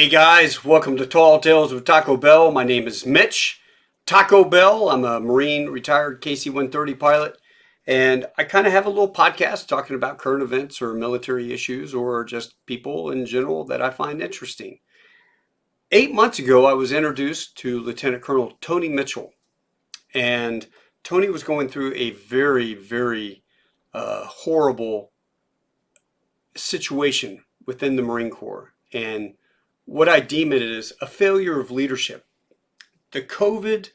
Hey guys, welcome to Tall Tales with Taco Bell. My name is Mitch Taco Bell. I'm a Marine retired KC-130 pilot, and I kind of have a little podcast talking about current events or military issues or just people in general that I find interesting. 8 months ago, I was introduced to Lieutenant Colonel Tony Mitchell, and Tony was going through a very horrible situation within the Marine Corps. And what I deem it is a failure of leadership. The COVID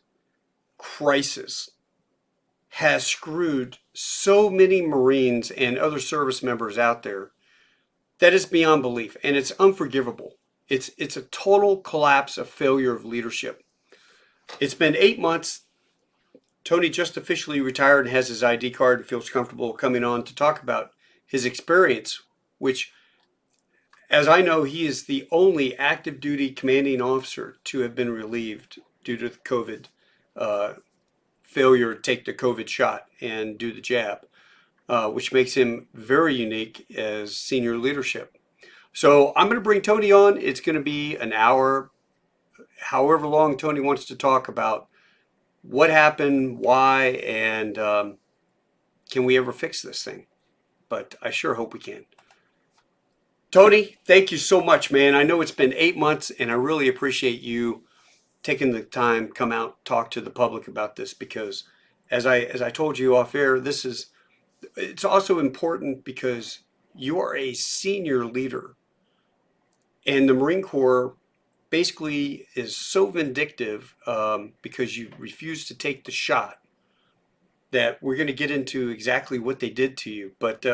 crisis has screwed so many Marines and other service members out there that is beyond belief, and it's unforgivable. It's a total collapse of failure of leadership. It's been 8 months. Tony just officially retired and has his ID card and feels comfortable coming on to talk about his experience, which, as I know, he is the only active duty commanding officer to have been relieved due to the COVID failure to take the COVID shot and do the jab, which makes him very unique as senior leadership. So I'm going to bring Tony on. It's going to be an hour, however long Tony wants to talk about what happened, why, and can we ever fix this thing? But I sure hope we can. Tony, thank you so much, man. I know it's been 8 months, and I really appreciate you taking the time, come out, talk to the public about this, because as I told you off air, it's also important because you are a senior leader, and the Marine Corps basically is so vindictive because you refused to take the shot that we're going to get into exactly what they did to you. But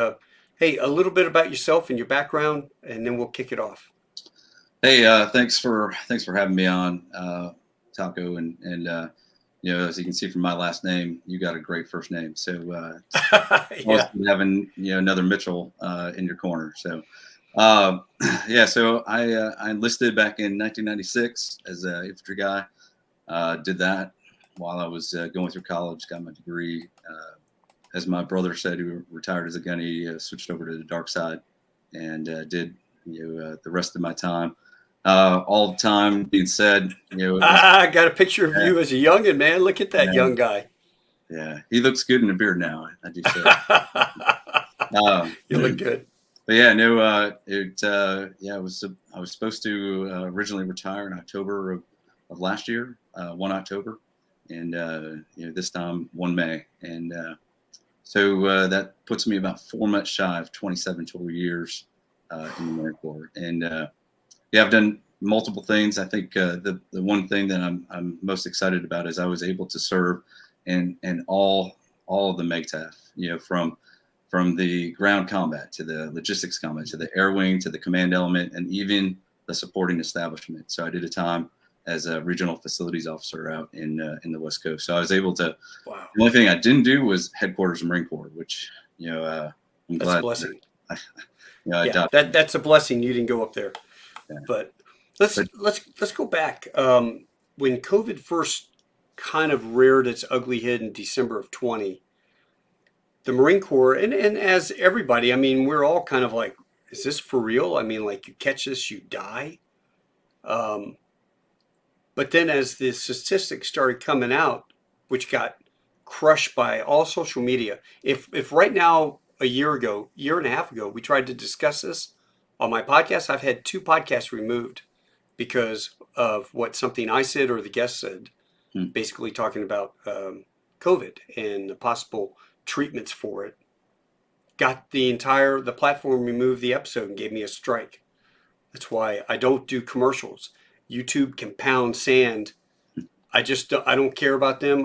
hey, a little bit about yourself and your background, and then we'll kick it off. Hey, thanks for having me on, Taco, and you know, as you can see from my last name, you got a great first name. So Yeah. having another Mitchell in your corner. So yeah, so I enlisted back in 1996 as an infantry guy. Did that while I was going through college, got my degree. As my brother said, who retired as a gunny, switched over to the dark side and did the rest of my time. All the time being said, I got a picture of you as a youngin', man. Look at that young guy. Yeah, he looks good in a beard now. I do say. You look good. But yeah, no, I was supposed to originally retire in October of last year, 1 October, and this time 1 May, and so that puts me about 4 months shy of 27 total years in the Marine Corps. And yeah, I've done multiple things. I think the one thing that I'm most excited about is I was able to serve in all of the MWSS, from the ground combat to the logistics combat to the air wing to the command element and even the supporting establishment. So I did a time as a regional facilities officer out in the West Coast. So I was able to. Wow. The only thing I didn't do was headquarters of Marine Corps, which I'm That's glad. a blessing. Yeah, that's a blessing. You didn't go up there. Yeah. But let's go back. When COVID first kind of reared its ugly head in December of 20, the Marine Corps, and as everybody, I mean, we're all kind of like, is this for real? I mean, like, you catch this, you die. But then as the statistics started coming out, which got crushed by all social media, if right now, a year and a half ago, we tried to discuss this on my podcast, I've had 2 podcasts removed because of something I said or the guest said, basically talking about COVID and the possible treatments for it. Got the platform removed the episode and gave me a strike. That's why I don't do commercials. YouTube can pound sand. I don't care about them.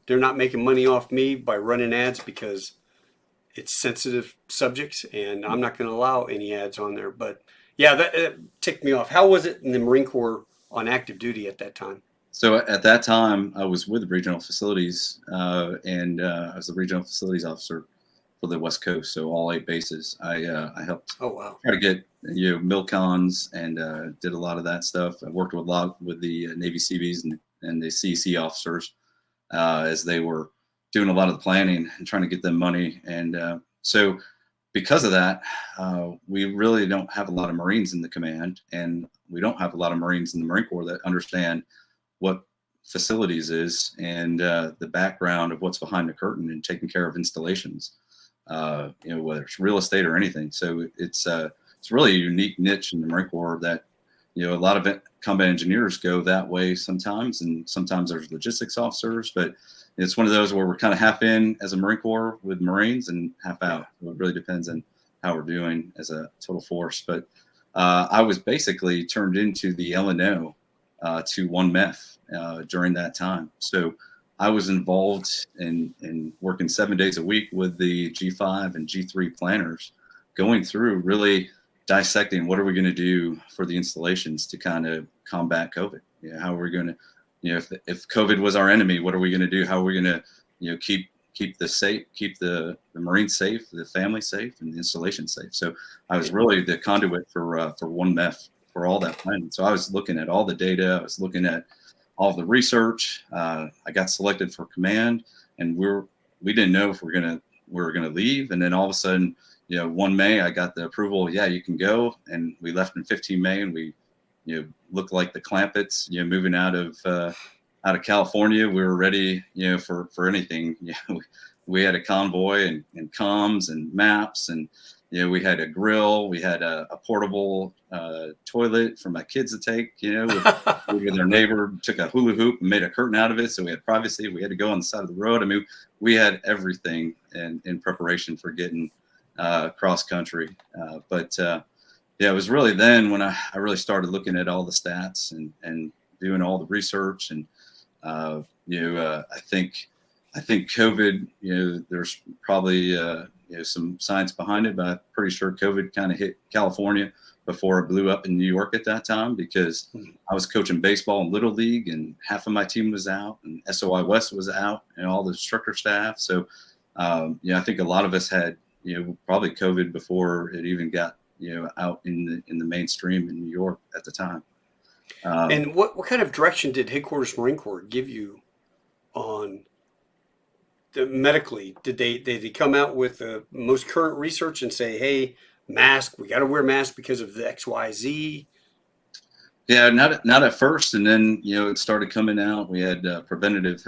They're not making money off me by running ads because it's sensitive subjects, and I'm not going to allow any ads on there. But yeah, that ticked me off. How was it in the Marine Corps on active duty at that time? So at that time, I was with regional facilities, and I was the regional facilities officer for the West Coast, so all 8 bases. I helped try to get MILCONs and did a lot of that stuff. I worked a lot with the Navy Seabees and the CEC officers as they were doing a lot of the planning and trying to get them money. And so because of that, we really don't have a lot of Marines in the command, and we don't have a lot of Marines in the Marine Corps that understand what facilities is and the background of what's behind the curtain and taking care of installations, whether it's real estate or anything. So it's really a unique niche in the Marine Corps that, a lot of combat engineers go that way sometimes, and sometimes there's logistics officers, but it's one of those where we're kind of half in as a Marine Corps with Marines and half out. So it really depends on how we're doing as a total force. But I was basically turned into the LNO to 1MEF during that time. So I was involved in working 7 days a week with the G5 and G3 planners, going through really dissecting what are we going to do for the installations to kind of combat COVID. How are we going to, if COVID was our enemy, what are we going to do? How are we going to, keep the Marines safe, the family safe, and the installation safe. So I was really the conduit for 1MEF for all that planning. So I was looking at all the data. I was looking at all the research. I got selected for command, and we didn't know if we were gonna leave. And then all of a sudden, 1 May, I got the approval. Yeah, you can go. And we left in 15 May, and we, looked like the Clampetts, moving out of California. We were ready, for anything. We had a convoy and comms and maps, and we had a grill. We had a portable toilet for my kids to take. With their neighbor took a hula hoop and made a curtain out of it, so we had privacy. We had to go on the side of the road. I mean, we had everything in preparation for getting cross country. But it was really then when I really started looking at all the stats and doing all the research. And I think COVID, there's probably some science behind it, but I'm pretty sure COVID kind of hit California before it blew up in New York at that time, because I was coaching baseball in Little League, and half of my team was out, and SOI West was out, and all the instructor staff. So I think a lot of us had probably COVID before it even got out in the mainstream in New York at the time. And what kind of direction did Headquarters Marine Corps give you on the medically? Did they come out with the most current research and say, hey, mask, we got to wear masks because of the XYZ? Yeah, not at first, and then it started coming out. We had preventative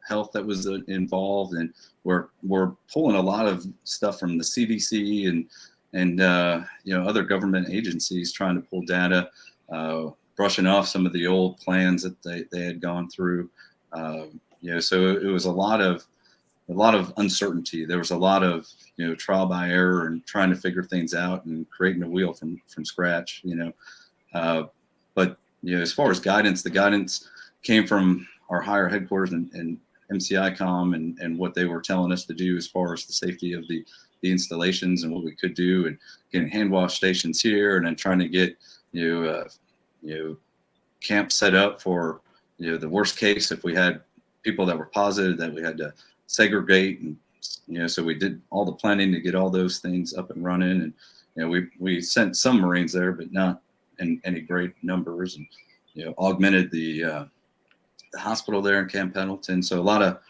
health that was involved, and we're pulling a lot of stuff from the CDC and other government agencies, trying to pull data, brushing off some of the old plans that they had gone through. So it was a lot of uncertainty. There was a lot of trial by error and trying to figure things out and creating a wheel from scratch. But as far as guidance, the guidance came from our higher headquarters and MCICOM and what they were telling us to do as far as the safety of the installations and what we could do, and getting hand wash stations here, and then trying to get camp set up for the worst case if we had people that were positive that we had to segregate. And so we did all the planning to get all those things up and running. And we sent some Marines there, but not in any great numbers, and augmented the hospital there in Camp Pendleton. So a lot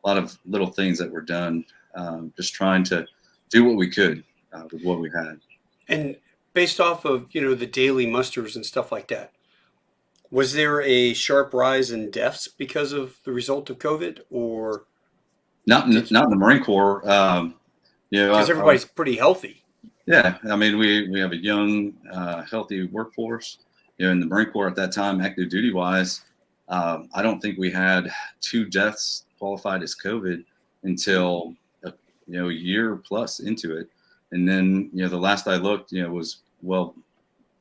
of little things that were done, just trying to do what we could with what we had. And based off of the daily musters and stuff like that, was there a sharp rise in deaths because of the result of COVID, or not in the Marine Corps? Because everybody's pretty healthy. Yeah, I mean, we have a young, healthy workforce. In the Marine Corps at that time, active duty wise, I don't think we had 2 deaths qualified as COVID until a year plus into it. And then the last I looked, was well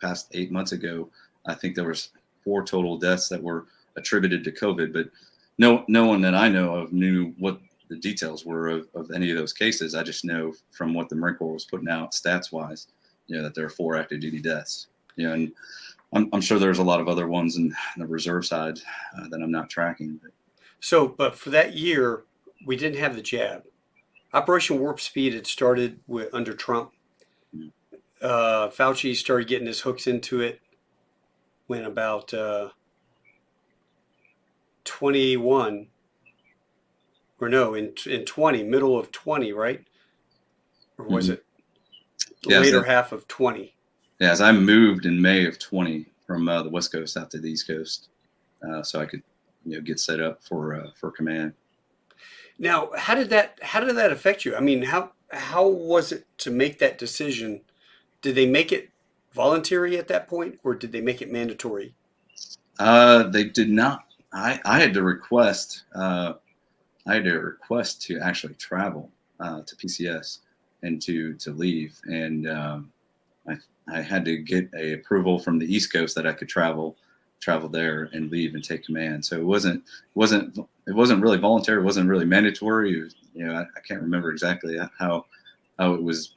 past 8 months ago. I think there was 4 total deaths that were attributed to COVID, but no one that I know of knew what the details were of any of those cases. I just know from what the Marine Corps was putting out stats wise, that there are 4 active duty deaths. And I'm sure there's a lot of other ones in the reserve side that I'm not tracking. But for that year, we didn't have the jab. Operation Warp Speed had started under Trump. Fauci started getting his hooks into it when about 21, or no, in 20, middle of 20, right? Or was it? the Yeah, later half of 20. yeah, as I moved in May of 20 from the West Coast out to the East Coast, so I could, get set up for command. Now, how did that affect you? I mean, how was it to make that decision? Did they make it voluntary at that point, or did they make it mandatory? They did not. I had to request. I had to request to actually travel to PCS and to leave, and I I had to get a approval from the East Coast that I could travel there and leave and take command. So it wasn't really voluntary. It wasn't really mandatory. It was, I can't remember exactly how it was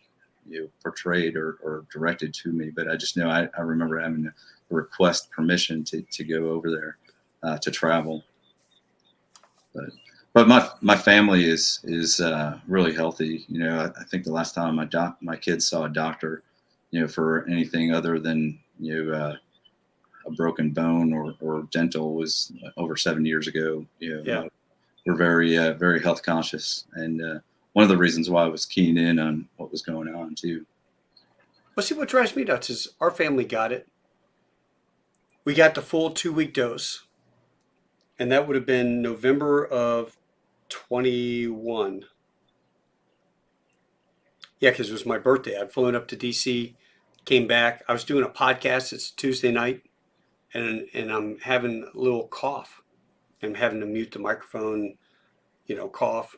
portrayed or directed to me, but I just know I remember having to request permission to go over there to travel. But my family is really healthy. I think the last time my kids saw a doctor, for anything other than a broken bone or dental was over 7 years ago. Yeah. We're very health conscious, and one of the reasons why I was keying in on what was going on too. Well, see, what drives me nuts is our family got it. We got the full 2 week dose, and that would have been November of 21. Yeah, because it was my birthday. I'd flown up to DC, came back. I was doing a podcast. It's Tuesday night, and I'm having a little cough. I'm having to mute the microphone, cough.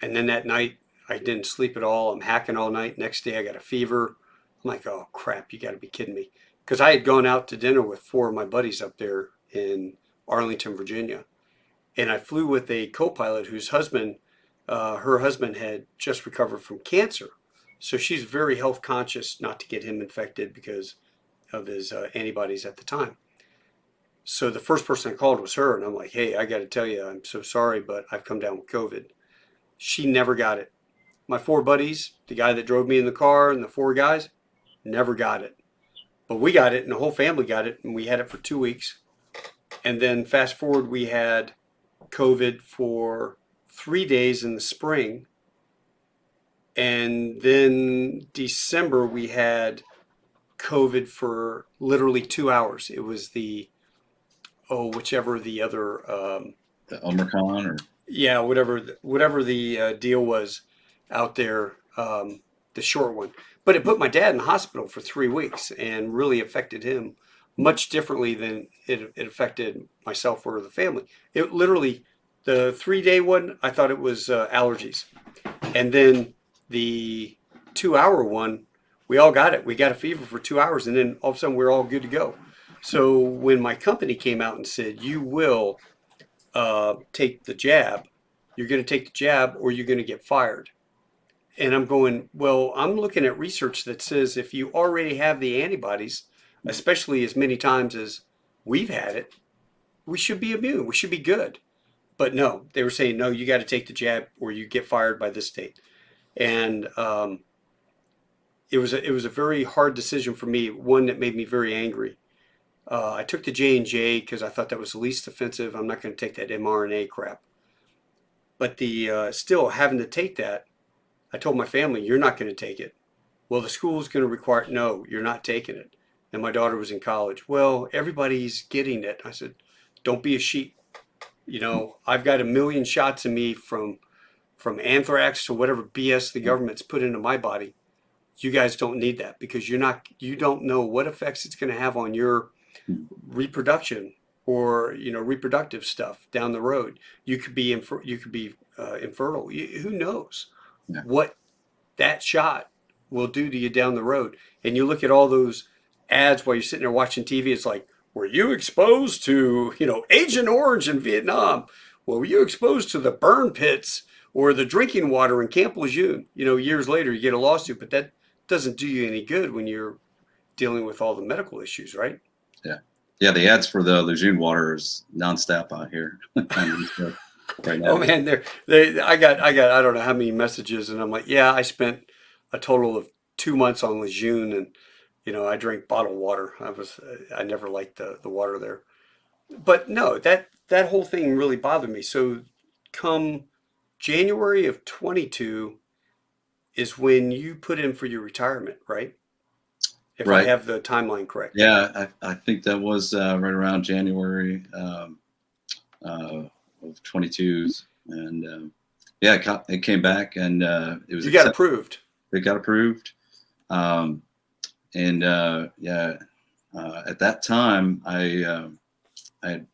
And then that night, I didn't sleep at all. I'm hacking all night. Next day, I got a fever. I'm like, oh crap, you got to be kidding me. Because I had gone out to dinner with 4 of my buddies up there in Arlington, Virginia. And I flew with a co-pilot whose husband, her husband had just recovered from cancer. So she's very health conscious not to get him infected because of his antibodies at the time. So the first person I called was her, and I'm like, hey, I got to tell you, I'm so sorry, but I've come down with COVID. She never got it. My 4 buddies, the guy that drove me in the car and the 4 guys, never got it. But we got it, and the whole family got it, and we had it for 2 weeks. And then fast forward, we had COVID for 3 days in the spring. And then December, we had COVID for literally 2 hours. It was whichever the other, The Omicron or yeah, whatever the deal was out there, the short one. But it put my dad in the hospital for 3 weeks and really affected him much differently than it affected myself or the family. It literally, the 3 day one, I thought it was allergies. And then the 2 hour one, we all got it. We got a fever for 2 hours, and then all of a sudden we're all good to go. So when my company came out and said, you will take the jab, you're going to take the jab or you're going to get fired. And I'm going, well, I'm looking at research that says if you already have the antibodies, especially as many times as we've had it, we should be immune. We should be good. But no, they were saying, no, you got to take the jab or you get fired by this date. And it was a very hard decision for me, one that made me very angry. I took the J&J because I thought that was the least offensive. I'm not going to take that mRNA crap. But the still having to take that, I told my family, you're not going to take it. Well, the school's going to require, no, you're not taking it. And my daughter was in college. Well, everybody's getting it. I said, don't be a sheep. I've got a million shots in me from anthrax to whatever BS the government's put into my body. You guys don't need that because you don't know what effects it's going to have on your reproduction or reproductive stuff down the road. You could be infertile. Who knows what that shot will do to you down the road? And you look at all those ads while you're sitting there watching TV. It's like, were you exposed to Agent Orange in Vietnam? Well, were you exposed to the burn pits or the drinking water in Camp Lejeune? Years later you get a lawsuit, but that doesn't do you any good when you're dealing with all the medical issues, right? Yeah, the ads for the Lejeune water is nonstop out here right now. Oh man, I got I don't know how many messages, and I'm like, yeah, I spent a total of 2 months on Lejeune, and I drink bottled water. I never liked the water there, but no, that whole thing really bothered me. So come January of 22, is when you put in for your retirement, right? If I Right. have the timeline correct. Yeah, I think that was right around January of 22s, and yeah, it came back, and it was You got accepted. approved. It got approved, um, and yeah, at that time, I had,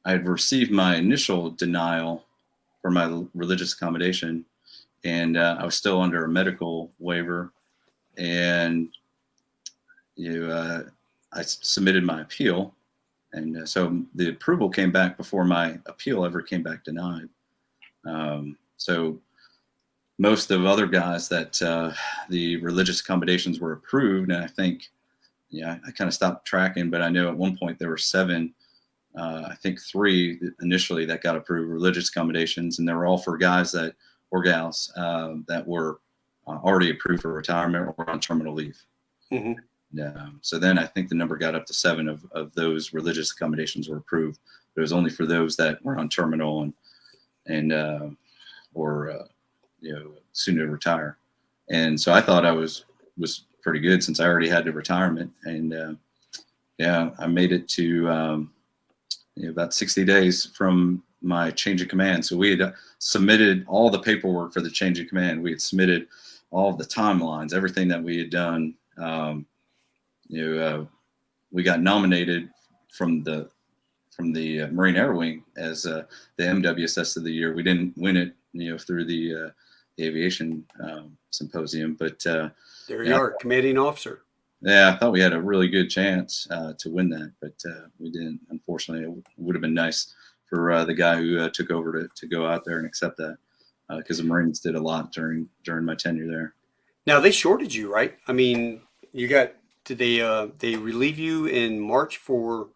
I had received my initial denial for my religious accommodation, and I was still under a medical waiver, and I submitted my appeal, and so the approval came back before my appeal ever came back denied. So most of other guys that the religious accommodations were approved, and I think, yeah, I kind of stopped tracking, but I know at one point there were 7. I think 3 initially that got approved religious accommodations, and they were all for guys that or gals that were already approved for retirement or on terminal leave. Mm-hmm. Yeah. So then I think the number got up to 7 of those religious accommodations were approved. But it was only for those that were on terminal and or soon to retire. And so I thought I was pretty good since I already had the retirement. And yeah, I made it to about 60 days from my change of command. So we had submitted all the paperwork for the change of command. We had submitted all of the timelines, everything that we had done. We got nominated from the Marine Air Wing as the MWSS of the year. We didn't win it, through the aviation symposium, but There you are, commanding officer. yeah, I thought we had a really good chance to win that, but we didn't. Unfortunately, it would have been nice for the guy who took over to go out there and accept that, because the Marines did a lot during my tenure there. Now they shorted you, right? I mean, did they relieve you in March for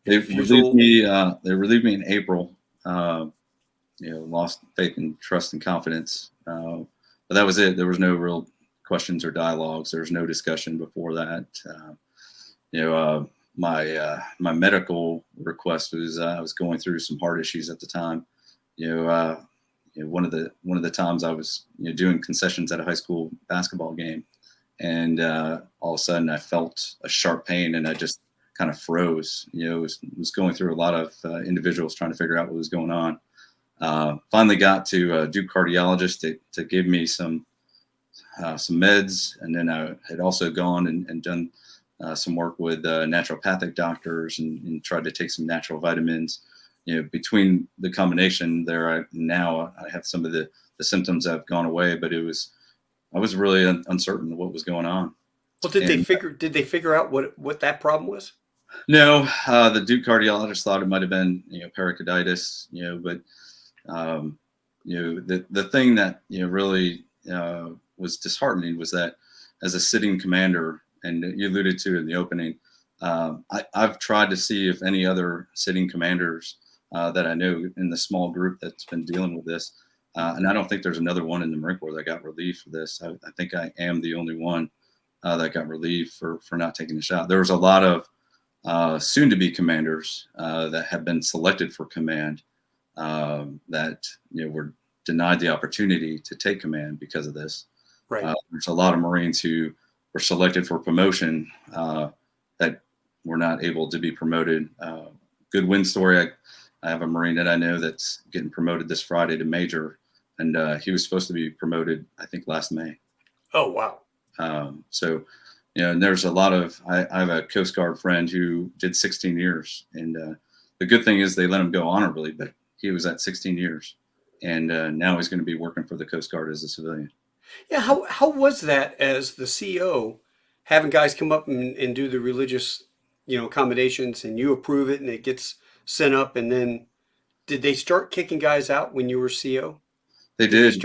They refusal? relieved me in April. Lost faith and trust and confidence. But that was it. There was no real questions or dialogues. There was no discussion before that. My medical request was I was going through some heart issues at the time. One of the times I was doing concessions at a high school basketball game, and all of a sudden I felt a sharp pain, and I just kind of froze. Was going through a lot of individuals trying to figure out what was going on. Finally got to Duke cardiologist to give me some meds, and then I had also gone and done some work with naturopathic doctors and tried to take some natural vitamins. Between the combination there, I have some of the symptoms have gone away, but I was really uncertain of what was going on. Well, did they figure out what that problem was? No, the Duke cardiologist thought it might have been pericarditis, but the thing that really was disheartening was that as a sitting commander, and you alluded to in the opening, I've tried to see if any other sitting commanders that I know in the small group that's been dealing with this, and I don't think there's another one in the Marine Corps that got relieved for this. I think I am the only one that got relieved for not taking the shot. There was a lot of soon-to-be commanders that have been selected for command that were denied the opportunity to take command because of this. Right. There's a lot of Marines who were selected for promotion that were not able to be promoted. Good win story. I have a Marine that I know that's getting promoted this Friday to major, and he was supposed to be promoted, I think, last May. Oh, wow. So, and there's a lot of, I have a Coast Guard friend who did 16 years, and the good thing is they let him go honorably, but he was at 16 years, and now he's going to be working for the Coast Guard as a civilian. Yeah, how was that as the CO, having guys come up and do the religious, accommodations, and you approve it and it gets sent up, and then did they start kicking guys out when you were CO? They did.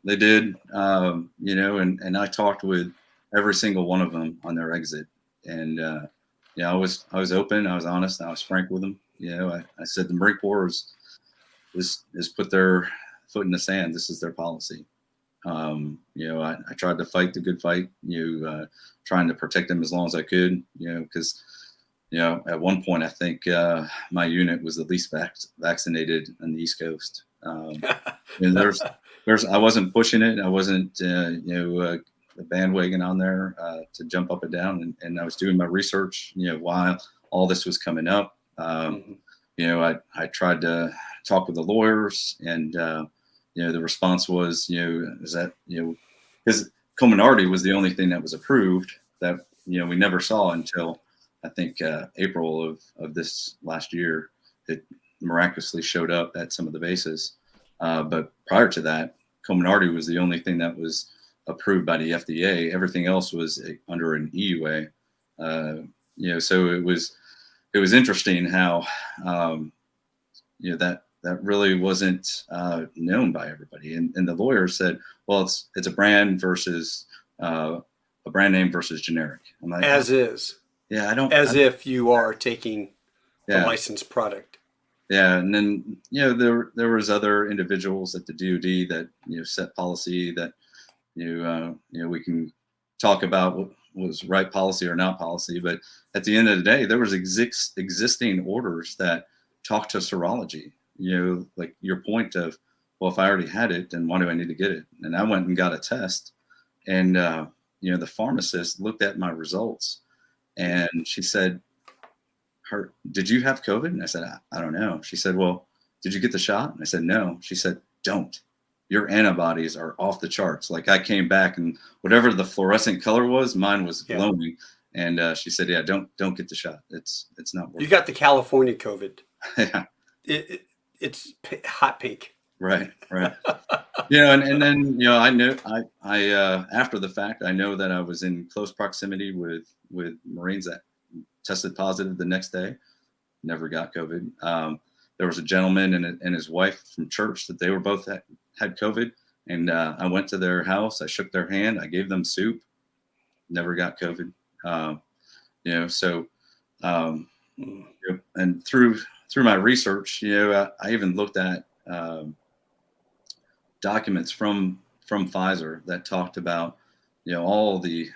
They did. And I talked with every single one of them on their exit, and I was open, I was honest, I was frank with them. I said the Marine Corps is put their foot in the sand. This is their policy. I tried to fight the good fight, trying to protect them as long as I could, because, at one point, I think my unit was the least vaccinated on the East Coast. I wasn't pushing it. I wasn't, the bandwagon on there to jump up and down. And I was doing my research, while all this was coming up. I tried to talk with the lawyers, and the response was, is that because Comirnaty was the only thing that was approved that we never saw until I think April of this last year. It miraculously showed up at some of the bases, but prior to that, Comirnaty was the only thing that was approved by the FDA. Everything else was under an EUA. So it was interesting how that really wasn't known by everybody. And the lawyer said, well, it's a brand versus a brand name versus generic. I'm like, As is. Yeah, if you are taking the licensed product. Yeah, and then there was other individuals at the DoD that set policy that we can talk about what was right policy or not policy, but at the end of the day, there was existing orders that talk to serology. Like your point of, well, if I already had it, then why do I need to get it? And I went and got a test, and the pharmacist looked at my results, and she said, did you have COVID? And I said, I don't know. She said, well, did you get the shot? And I said, no. She said, don't. Your antibodies are off the charts. Like I came back, and whatever the fluorescent color was, mine was glowing. And she said, yeah, don't get the shot. It's not worth it. You got the California COVID. Yeah. It's hot pink. Right. And then, I knew I after the fact, I know that I was in close proximity with Marines that tested positive the next day, never got COVID. There was a gentleman and his wife from church that they were both had COVID. And I went to their house, I shook their hand, I gave them soup, never got COVID. And through my research, I even looked at documents from Pfizer that talked about, all the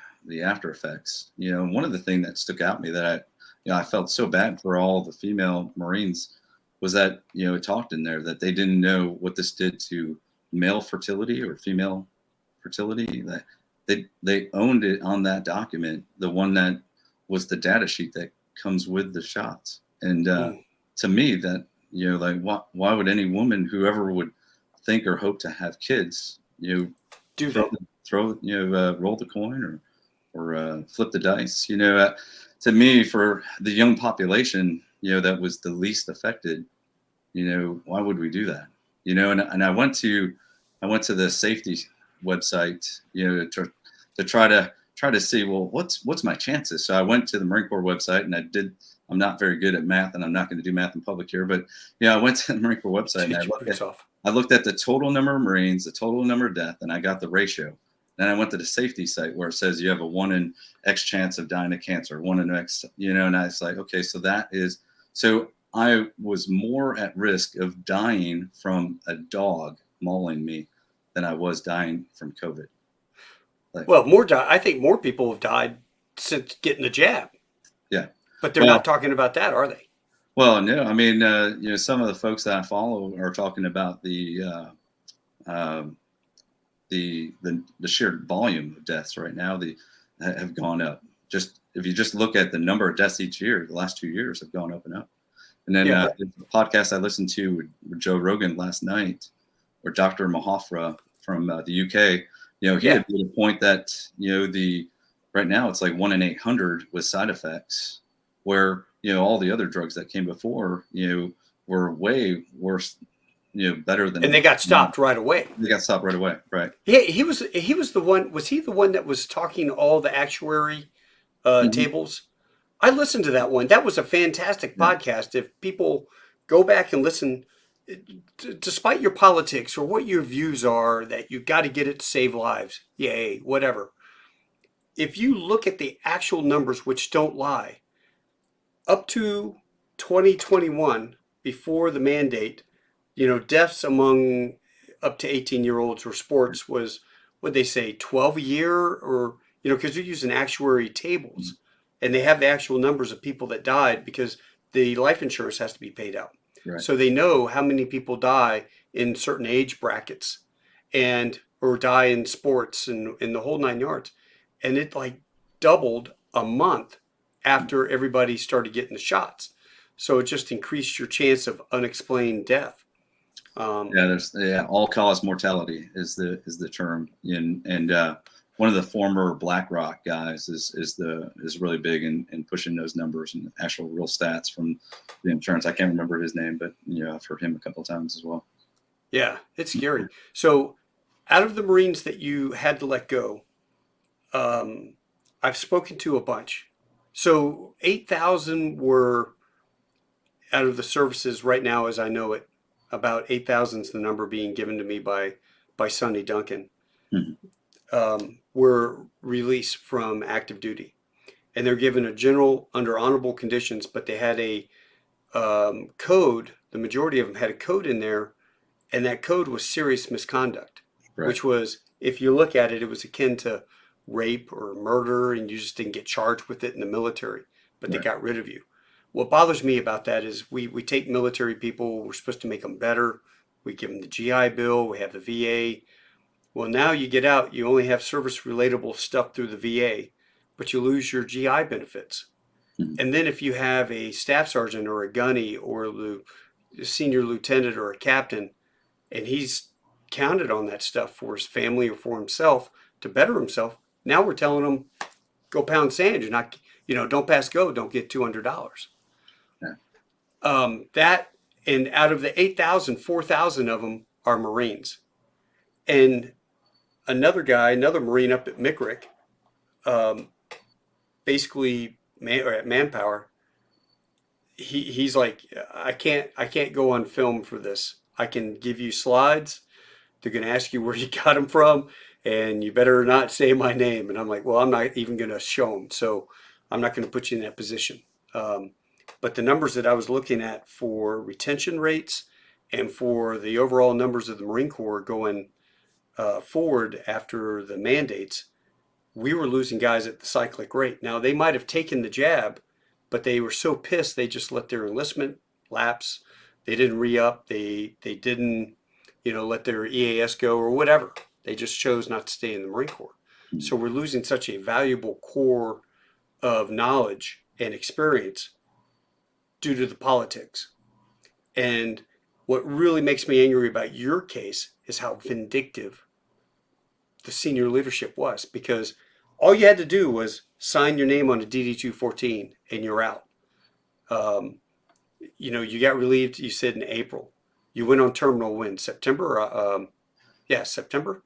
after effects. One of the things that stuck out to me that I felt so bad for all the female Marines was that, it talked in there that they didn't know what this did to male fertility or female fertility, that they owned it on that document, the one that was the data sheet that comes with the shots. And to me, that, why would any woman who ever would think or hope to have kids, roll the coin or flip the dice, to me, for the young population, that was the least affected, why would we do that? And I went to the safety website, to try to see, well, what's my chances? So I went to the Marine Corps website, and I'm not very good at math, and I'm not going to do math in public here, but I went to the Marine Corps website, and I looked at the total number of Marines, the total number of death, and I got the ratio. Then I went to the safety site where it says you have a 1 in X chance of dying of cancer, 1 in X, and I was like, okay, so I was more at risk of dying from a dog mauling me than I was dying from COVID. I think more people have died since getting the jab. Yeah. But they're not talking about that, are they? Well, no. I mean, some of the folks that I follow are talking about the sheer volume of deaths right now. Have gone up. Just if you just look at the number of deaths each year, the last 2 years have gone up and up. And then the podcast I listened to with Joe Rogan last night, or Dr. Mahafra from the UK, he had made a point that right now it's like 1 in 800 with side effects, where all the other drugs that came before were way worse, better than. And they got stopped right away. They got stopped right away, right? Yeah, he was the one. Was he the one that was talking all the actuary tables? I listened to that one. That was a fantastic podcast. If people go back and listen, despite your politics or what your views are, that you've got to get it to save lives, yay, whatever. If you look at the actual numbers, which don't lie, up to 2021, before the mandate, deaths among up to 18-year-olds or sports was, what'd they say, 12 a year, or, because they're using actuary tables. And they have the actual numbers of people that died because the life insurance has to be paid out. Right. So they know how many people die in certain age brackets. and or die in sports and in the whole 9 yards. And it like doubled a month after everybody started getting the shots. So it just increased your chance of unexplained death. Yeah, there's all cause mortality is the term, and one of the former BlackRock guys is really big in pushing those numbers and actual real stats from the insurance. I can't remember his name, but I've heard him a couple of times as well. Yeah, it's scary. So out of the Marines that you had to let go, um, I've spoken to a bunch. So 8,000 were out of the services right now, as I know it. About 8,000 is the number being given to me by Sonny Duncan. Mhm. Were released from active duty, and they're given a general under honorable conditions, but they had a code. The majority of them had a code in there, and that code was serious misconduct, Right. which was, if you look at it, it was akin to rape or murder, and you just didn't get charged with it in the military, but they Right. got rid of you. What bothers me about that is we take military people, we're supposed to make them better. We give them the GI Bill, we have the VA. Well, now you get out, you only have service relatable stuff through the VA, but you lose your GI benefits. Mhm. And then if you have a staff sergeant or a gunny or a senior lieutenant or a captain, and he's counted on that stuff for his family or for himself to better himself, now we're telling him, go pound sand. You're not, don't pass go, don't get $200. Yeah. That, and out of the 8,000, 4,000 of them are Marines. And another guy, another Marine up at MCRIC, um, basically or at Manpower, he's like, I can't go on film for this. I can give you slides. They're going to ask you where you got them from, and you better not say my name. And I'm like, well, I'm not even going to show them, so I'm not going to put you in that position. But the numbers that I was looking at for retention rates and for the overall numbers of the Marine Corps going forward after the mandates, we were losing guys at the cyclic rate. Now, they might have taken the jab, but they were so pissed they just let their enlistment lapse. They didn't re-up. They didn't, let their EAS go or whatever. They just chose not to stay in the Marine Corps. Mhm. So we're losing such a valuable core of knowledge and experience due to the politics. And what really makes me angry about your case is how vindictive the senior leadership was, because all you had to do was sign your name on a DD-214 and you're out. You got relieved, you said in April. You went on terminal when? September? September?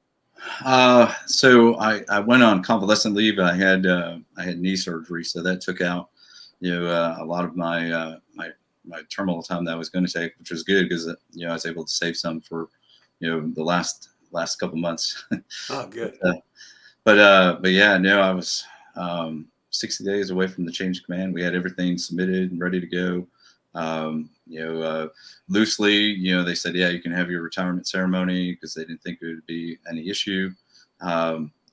So I went on convalescent leave. I had knee surgery, so that took out a lot of my my terminal time that I was going to take, which was good because I was able to save some for the last couple months. Oh, good. But yeah, no, I was 60 days away from the change of command. We had everything submitted and ready to go. Loosely, they said, yeah, you can have your retirement ceremony because they didn't think it would be any issue.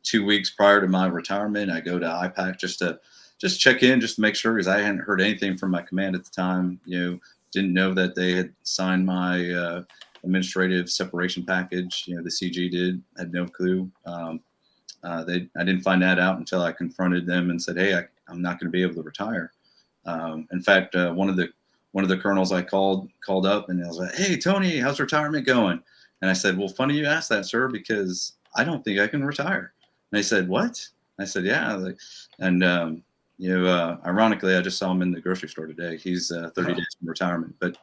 2 weeks prior to my retirement, I go to IPAC just to check in, just to make sure, because I hadn't heard anything from my command at the time. Didn't know that they had signed my administrative separation package. The CG did, had no clue. I didn't find that out until I confronted them and said, hey, I'm not going to be able to retire. In fact, one of the colonels I called up and I was like, hey, Tony, how's retirement going? And I said, well, funny you asked that, sir, because I don't think I can retire. And they said, what? I said, yeah. Ironically, I just saw him in the grocery store today. He's 30 days from retirement. But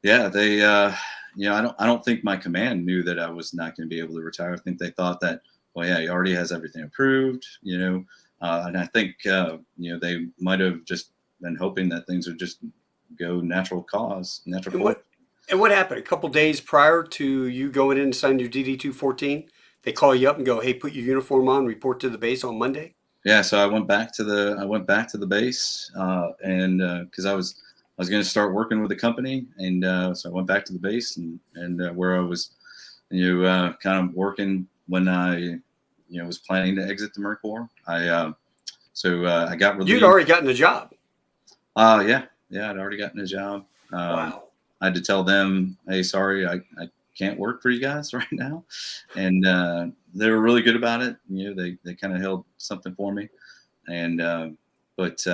yeah, they, I don't think my command knew that I was not going to be able to retire. I think they thought that, well, yeah, he already has everything approved, and I think, they might have just been hoping that things would just go natural course. And what happened? A couple days prior to you going in and signing your DD-214, they call you up and go, hey, put your uniform on, report to the base on Monday? Yeah, so I went back to the base, and because I was going to start working with the company, and so I went back to the base and where I was, kind of working when I, was planning to exit the Marine Corps. I got relieved. You'd already gotten a job. Yeah, I'd already gotten a job. Wow. I had to tell them, hey, sorry, I can't work for you guys right now. And they were really good about it. They kind of held something for me. And but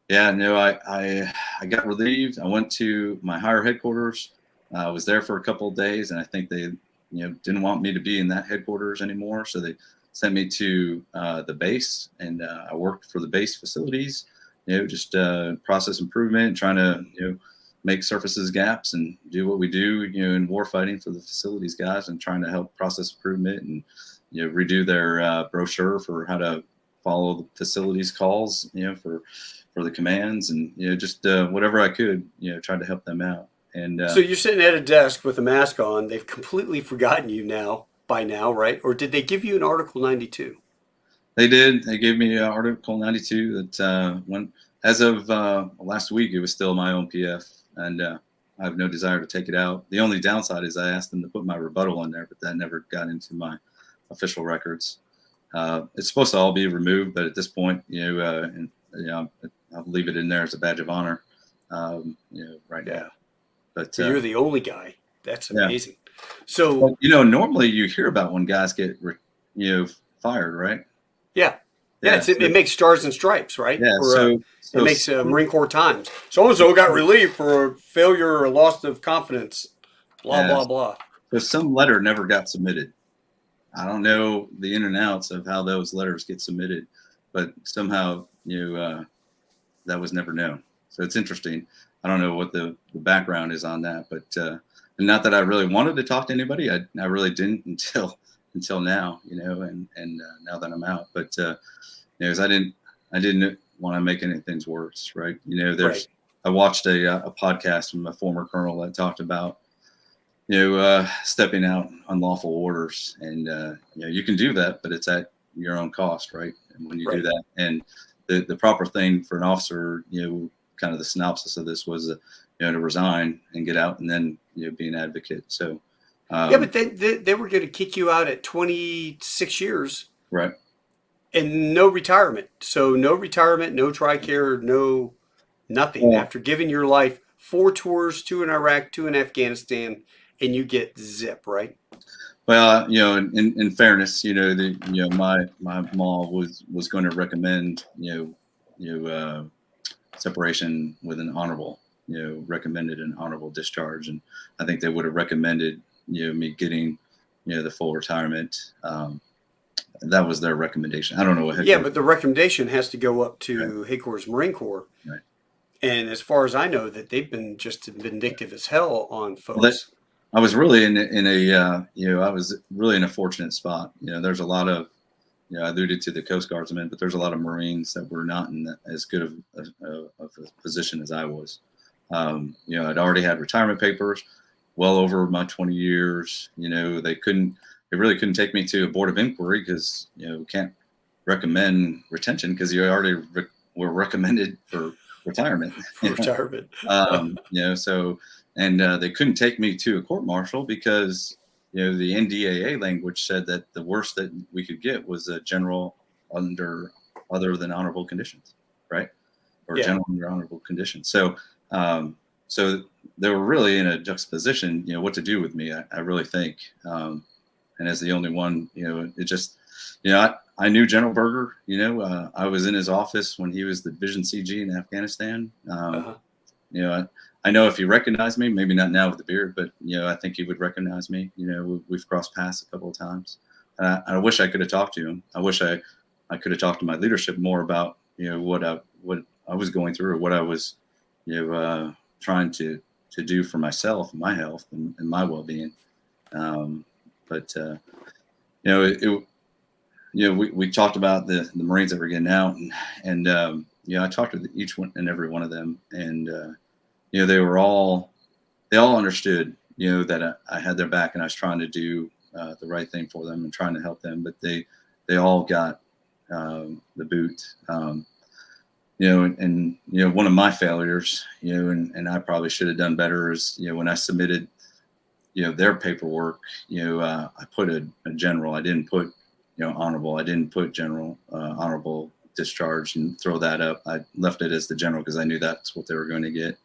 yeah, no, I got relieved. I went to my higher headquarters. I was there for a couple of days, and I think they didn't want me to be in that headquarters anymore, so they sent me to the base, and I worked for the base facilities. Just process improvement, trying to make surfaces gaps and do what we do in war fighting for the facilities guys, and trying to help process improvement and redo their brochure for how to follow the facilities calls for the commands, and just whatever I could try to help them out. And So you're sitting at a desk with a mask on. They've completely forgotten you by now, right? Or did they give you an Article 92? they did. They gave me Article 92 that as of last week, it was still my own PF, and I have no desire to take it out. The only downside is I asked them to put my rebuttal in there, but that never got into my official records. It's supposed to all be removed, but at this point, I'll leave it in there as a badge of honor, right now. But You're the only guy. That's yeah. amazing. So normally you hear about when guys get fired, right? yeah. It makes stars and stripes, right? Yeah. Or, it makes Marine Corps Times. So-and-so got relieved for a failure or loss of confidence. Blah, blah, blah. So some letter never got submitted. I don't know the in and outs of how those letters get submitted, but somehow that was never known. So it's interesting. I don't know what the background is on that, but not that I really wanted to talk to anybody. I really didn't until now, and now that I'm out. But because I didn't want to make anything worse, right? Right. I watched a podcast from a former colonel that talked about stepping out unlawful orders, and you can do that, but it's at your own cost, right? And when you do that, and the proper thing for an officer, kind of the synopsis of this was to resign and get out, and then be an advocate. So but they were going to kick you out at 26 years, right? And no retirement. So no retirement, no TRICARE, no nothing. After giving your life 4 tours, 2 in Iraq, 2 in Afghanistan, and you get zip, right? Well, in fairness, my mom was going to recommend separation with an honorable, recommended an honorable discharge, and I think they would have recommended me getting the full retirement. That was their recommendation. I don't know what. But the recommendation has to go up to Headquarters Marine Corps. Right. And as far as I know, that they've been just vindictive as hell on folks. I was really I was really in a fortunate spot. There's a lot of, I alluded to the Coast Guardsmen, but there's a lot of Marines that were not in as good of a position as I was. I'd already had retirement papers, well over my 20 years. They really couldn't take me to a board of inquiry because we can't recommend retention because you already were recommended for retirement. So. And they couldn't take me to a court martial because, the NDAA language said that the worst that we could get was a general under other than honorable conditions, right? Or general under honorable conditions. So, so they were really in a juxtaposition, what to do with me. I really think, and as the only one, it just, I knew General Berger. I was in his office when he was the Division CG in Afghanistan. I know if he recognized me, maybe not now with the beard, but I think he would recognize me. We've crossed paths a couple of times. I wish I could have talked to him. I wish I could have talked to my leadership more about what I was going through, or what I was trying to do for myself, and my health, and my well-being. We talked about the Marines that were getting out, and I talked to each one and every one of them, and they all understood, that I had their back, and I was trying to do the right thing for them and trying to help them. But they all got the boot. One of my failures, and I probably should have done better is, when I submitted, their paperwork, I put a general. I didn't put, honorable. I didn't put general, honorable discharge and throw that up. I left it as the general because I knew that's what they were going to get.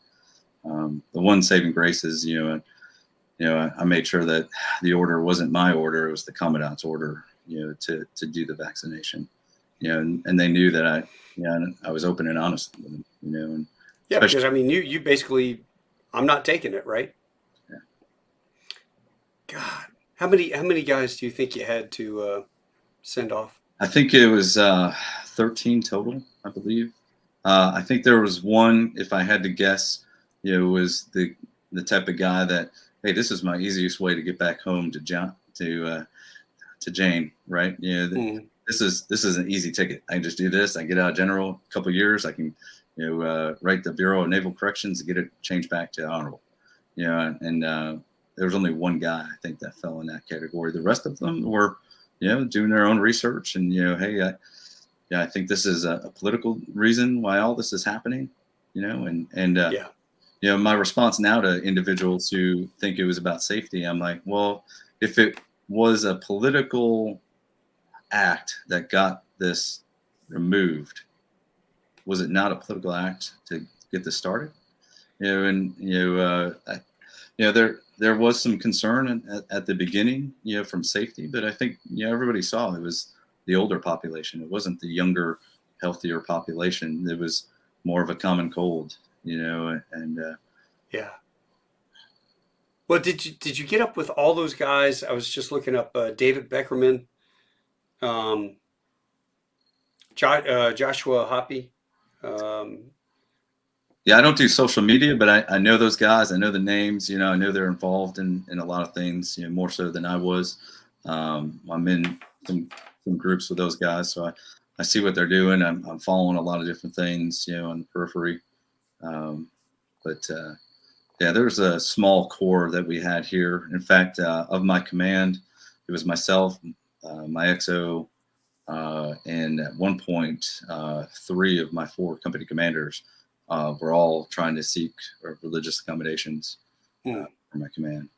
The one saving grace is, I made sure that the order wasn't my order; it was the commandant's order. To do the vaccination. And they knew that I was open and honest with them. And Yeah, especially, because I mean, you basically, I'm not taking it, right? yeah, God, how many guys do you think you had to send off? I think it was 13 total, I believe. I think there was one, if I had to guess, was the type of guy that, hey, this is my easiest way to get back home to John to Jane, right? Mm, This is an easy ticket. I can just do this. I get out of general, a couple of years. I can write the Bureau of Naval Corrections and get it changed back to honorable. And there was only one guy I think that fell in that category. The rest of them were doing their own research and hey, I think this is a political reason why all this is happening. And yeah, my response now to individuals who think it was about safety, I'm like, well, if it was a political act that got this removed, was it not a political act to get this started? And there was some concern at the beginning, from safety, but I think everybody saw it was the older population. It wasn't the younger, healthier population. It was more of a common cold, and yeah. Well, did you get up with all those guys? I was just looking up David Beckerman, um, Joshua Hoppe. Um, yeah, I don't do social media, but I know those guys. I know the names. I know they're involved in a lot of things. More so than I was. I'm in some groups with those guys, so I see what they're doing. I'm following a lot of different things, on the periphery. Um, but yeah, there's a small core that we had here. In fact, of my command, it was myself, my XO, and at one point, 3 of my 4 company commanders were all trying to seek religious accommodations hmm. for my command.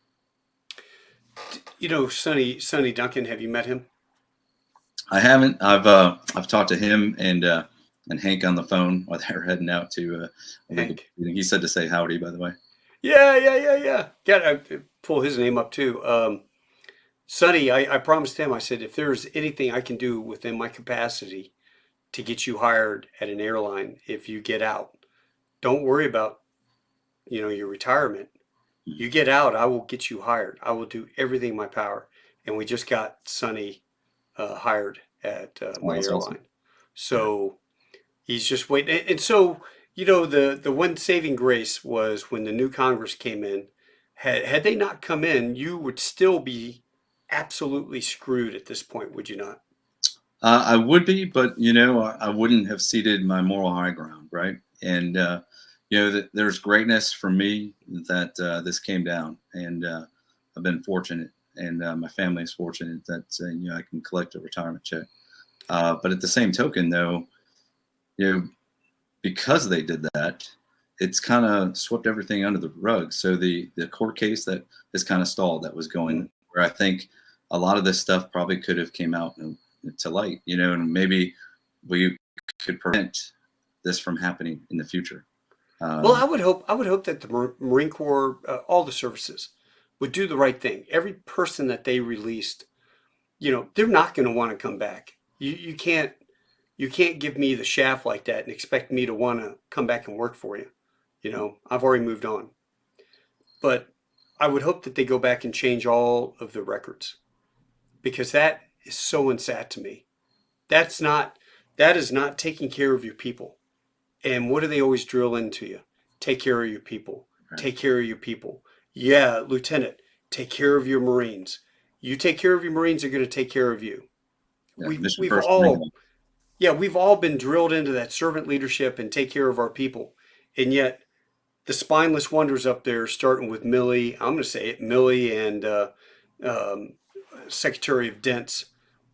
Sonny Duncan. Have you met him? I haven't. I've talked to him and Hank on the phone while they were heading out to a legal Hank. meeting. He said to say howdy, by the way. Yeah, yeah, yeah, yeah. Got to pull his name up too. Sonny, I promised him. I said if there's anything I can do within my capacity to get you hired at an airline, if you get out, don't worry about your retirement. You get out, I will get you hired. I will do everything in my power. And we just got Sonny hired at Oh, my that's awesome. airline. Yeah. So he's just waiting. And so, the one saving grace was when the new Congress came in. Had they not come in, you would still be absolutely screwed at this point, would you not? I would be, but I wouldn't have ceded my moral high ground, right? And there's greatness for me that this came down, and I've been fortunate, and my family is fortunate that I can collect a retirement check. But at the same token, though, you know, because they did that, it's kind of swept everything under the rug. So the court case that is kind of stalled, that was Mm. going, where I think a lot of this stuff probably could have came out to light, and maybe we could prevent this from happening in the future. Well, Um, I would hope that the Marine Corps, all the services, would do the right thing. Every person that they released, they're not going to want to come back. You can't give me the shaft like that and expect me to want to come back and work for you. I've already moved on. But I would hope that they go back and change all of the records because that is so unsat to me. That's not that is not taking care of your people. And what do they always drill into you? Take care of your people. right. Take care of your people. Yeah, Lieutenant, take care of your Marines. You take care of your Marines, they're going to take care of you. Yeah, We've mission we've first. Marine all Corps. yeah, we've all been drilled into that servant leadership and take care of our people. And yet the spineless wonders up there, starting with Milley, I'm going to say it, Milley and um, Secretary of Defense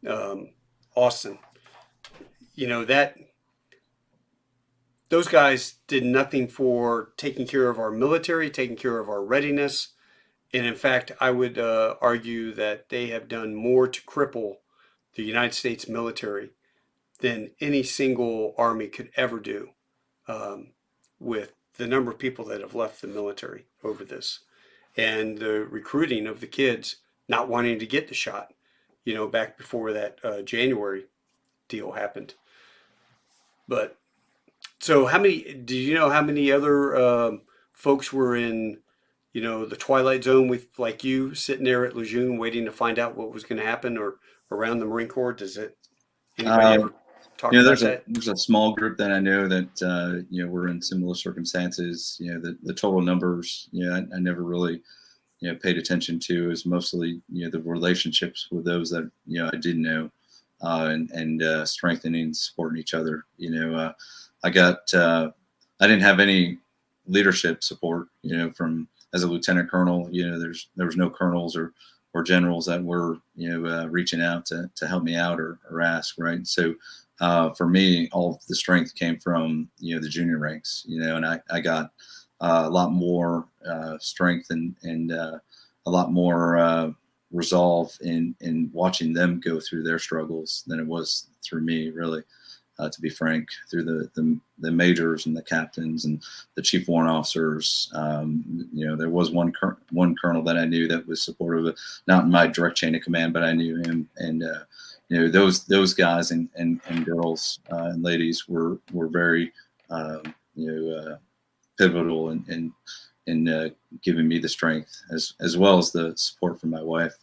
um, Austin. That those guys did nothing for taking care of our military, taking care of our readiness. And in fact, I would argue that they have done more to cripple the United States military than any single army could ever do, with the number of people that have left the military over this. and the recruiting of the kids not wanting to get the shot, back before that January deal happened. But so do you know how many other folks were in, the twilight zone with like you sitting there at Lejeune waiting to find out what was going to happen or around the Marine Corps? Anybody Uh, ever talk about that? there's a small group that I know that were in similar circumstances. The total numbers, I never really paid attention to. Is mostly the relationships with those that I did know, and strengthening, supporting each other. I got I didn't have any leadership support. From as a lieutenant colonel, there was no colonels or generals that were reaching out to help me out or ask, right? So for me, all of the strength came from the junior ranks, and I got a lot more strength and a lot more resolve in watching them go through their struggles than it was through me, really. To be frank, through the majors and the captains and the chief warrant officers, there was one colonel that I knew that was supportive of, not in my direct chain of command, but I knew him, and those guys and girls and ladies were very pivotal in giving me the strength as well as the support from my wife.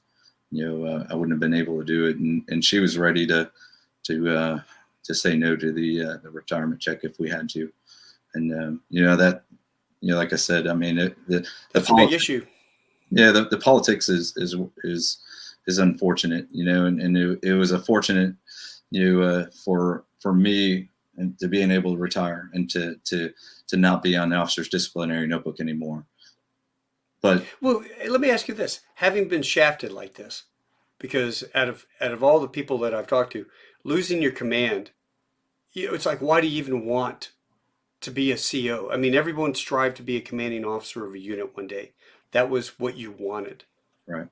I wouldn't have been able to do it, and she was ready to say no to the retirement check if we had to, and like I said, I mean That's a big issue. Yeah, the politics is unfortunate, and it was a fortunate, for me and to being able to retire and to not be on the officer's disciplinary notebook anymore. But well, let me ask you this: having been shafted like this, because out of all the people that I've talked to, losing your command, it's like, why do you even want to be a CO? I mean, everyone strived to be a commanding officer of a unit one day. That was what you wanted. right.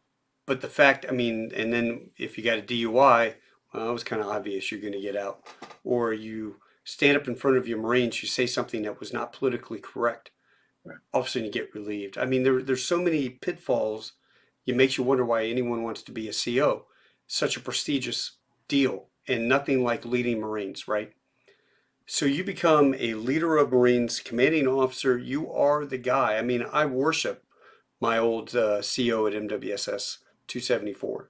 But the fact, I mean, and then if you got a DUI, well, it was kind of obvious you're going to get out. Or you stand up in front of your Marines, you say something that was not politically correct. Right. All of a sudden you get relieved. I mean, there's so many pitfalls. It makes you wonder why anyone wants to be a CO. Such a prestigious deal, and nothing like leading Marines, right? So you become a leader of Marines, commanding officer. You are the guy. I mean, I worship my old CO at MWSS 274.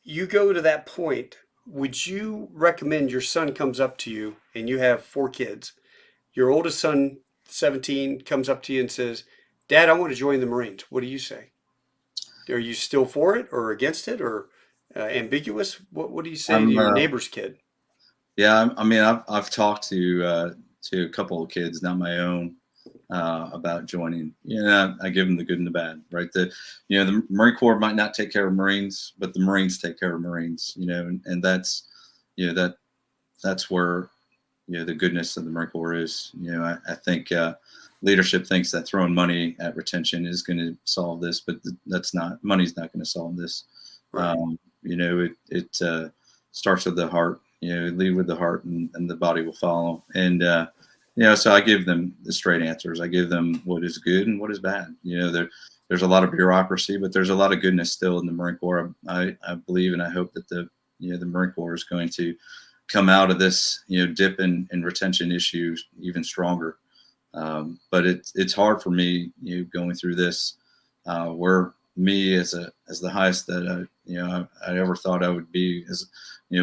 You go to that point. Would you recommend your son comes up to you, and you have 4 kids? Your oldest son, 17, comes up to you and says, "Dad, I want to join the Marines." What do you say? Are you still for it or against it or ambiguous? What do you say to I'm your neighbor's kid? Yeah, I mean, I've talked to a couple of kids, not my own, about joining. I give them the good and the bad, right? The Marine Corps might not take care of Marines, but the Marines take care of Marines, and that's, that's where, the goodness of the Marine Corps is. I think leadership thinks that throwing money at retention is going to solve this, but money's not going to solve this. Right. It starts with the heart. Lead with the heart, and the body will follow. And so I give them the straight answers. I give them what is good and what is bad. There's a lot of bureaucracy, but there's a lot of goodness still in the Marine Corps. I believe and I hope that the Marine Corps is going to come out of this dip in retention issues even stronger. But it's hard for me going through this, where me as the highest that I ever thought I would be, as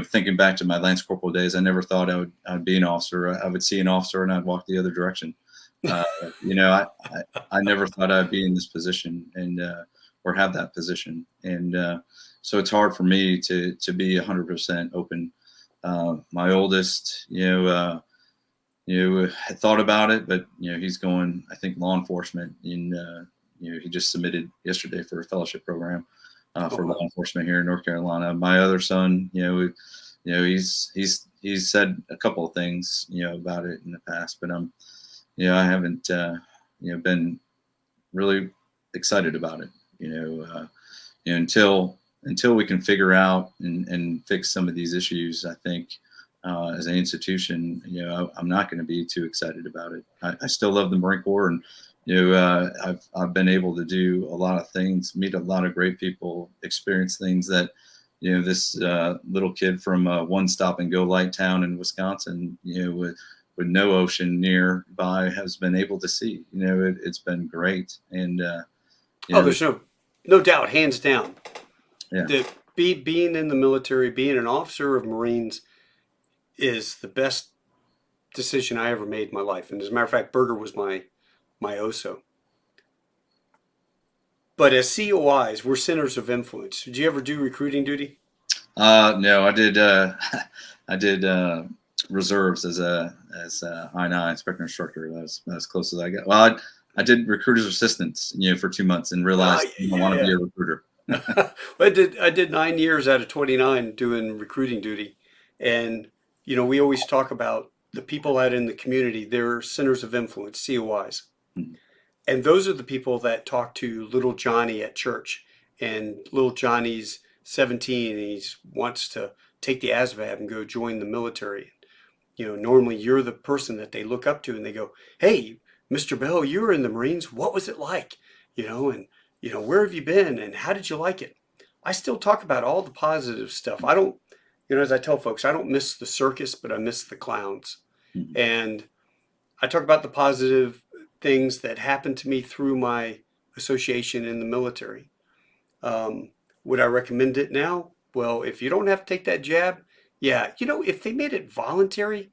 thinking back to my Lance Corporal days, I never thought I'd be an officer. I would see an officer and I'd walk the other direction. I never thought I'd be in this position and or have that position, and so it's hard for me to be 100% open. My oldest, had thought about it, but he's going, I think, law enforcement. He just submitted yesterday for a fellowship program for law enforcement here in North Carolina. My other son, he's said a couple of things, about it in the past, but I haven't, been really excited about it, until we can figure out and fix some of these issues. I think as an institution, I'm not going to be too excited about it. I still love the Marine Corps, and I've been able to do a lot of things, meet a lot of great people, experience things that, this little kid from one stop and go light town in Wisconsin, with no ocean nearby has been able to see. It's been great. And Oh, there's no doubt, hands down. yeah, Being in the military, being an officer of Marines is the best decision I ever made in my life. And as a matter of fact, Berger was my OSO. But as COIs, we're centers of influence. Did you ever do recruiting duty? no, I did. I did reserves as a I9 inspector instructor. That was as close as I got. Well, I did recruiter's assistance, for 2 months and realized I want to be a recruiter. I did 9 years out of 29 doing recruiting duty, and we always talk about the people out in the community. They're centers of influence, COIs. Mhm. And those are the people that talk to little Johnny at church. And little Johnny's 17 and he wants to take the ASVAB and go join the military. Normally you're the person that they look up to and they go, "Hey, Mr. Bell, you were in the Marines. What was it like? And where have you been and how did you like it?" I still talk about all the positive stuff. I don't, as I tell folks, I don't miss the circus, but I miss the clowns. Mhm. And I talk about the positive things that happened to me through my association in the military. Would I recommend it now? Well, if you don't have to take that jab, yeah, if they made it voluntary,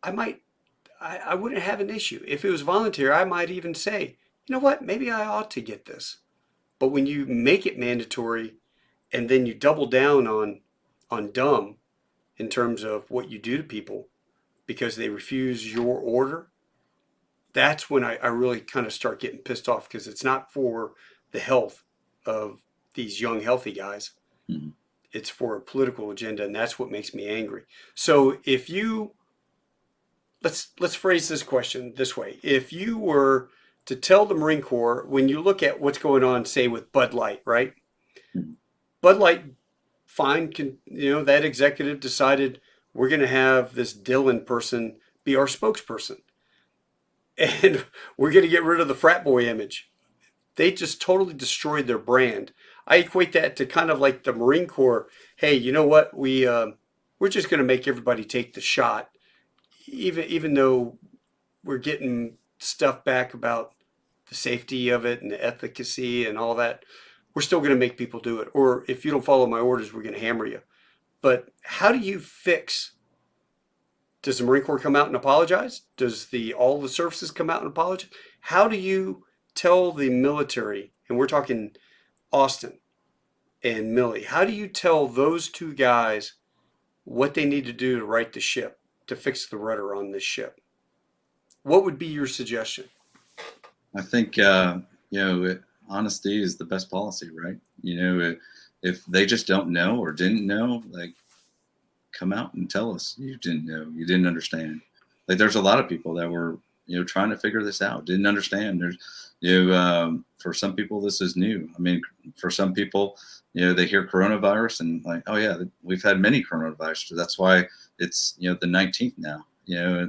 I wouldn't have an issue. If it was voluntary, I might even say, you know what, maybe I ought to get this. But when you make it mandatory and then you double down on dumb in terms of what you do to people because they refuse your order, that's when I really kind of start getting pissed off because it's not for the health of these young, healthy guys. Mhm. It's for a political agenda, and that's what makes me angry. So if you let's phrase this question this way: if you were to tell the Marine Corps, when you look at what's going on, say with Bud Light, right? Mhm. Bud Light, fine, that executive decided we're going to have this Dylan person be our spokesperson, and we're going to get rid of the frat boy image. They just totally destroyed their brand. I equate that to kind of like the Marine Corps. Hey, you know what? We're just going to make everybody take the shot, even though we're getting stuff back about the safety of it and the efficacy and all that. We're still going to make people do it. Or if you don't follow my orders, we're going to hammer you. But how do you fix? Does the Marine Corps come out and apologize? Does all the services come out and apologize? How do you tell the military, and we're talking Austin and Millie, how do you tell those two guys what they need to do to right the ship, to fix the rudder on this ship? What would be your suggestion? I think honesty is the best policy, right? If they just don't know or didn't know, like, come out and tell us you didn't know, you didn't understand. Like, there's a lot of people that were trying to figure this out, didn't understand. There's for some people this is new. I mean, for some people, they hear coronavirus and like, oh yeah, we've had many coronaviruses. That's why it's the 19th now.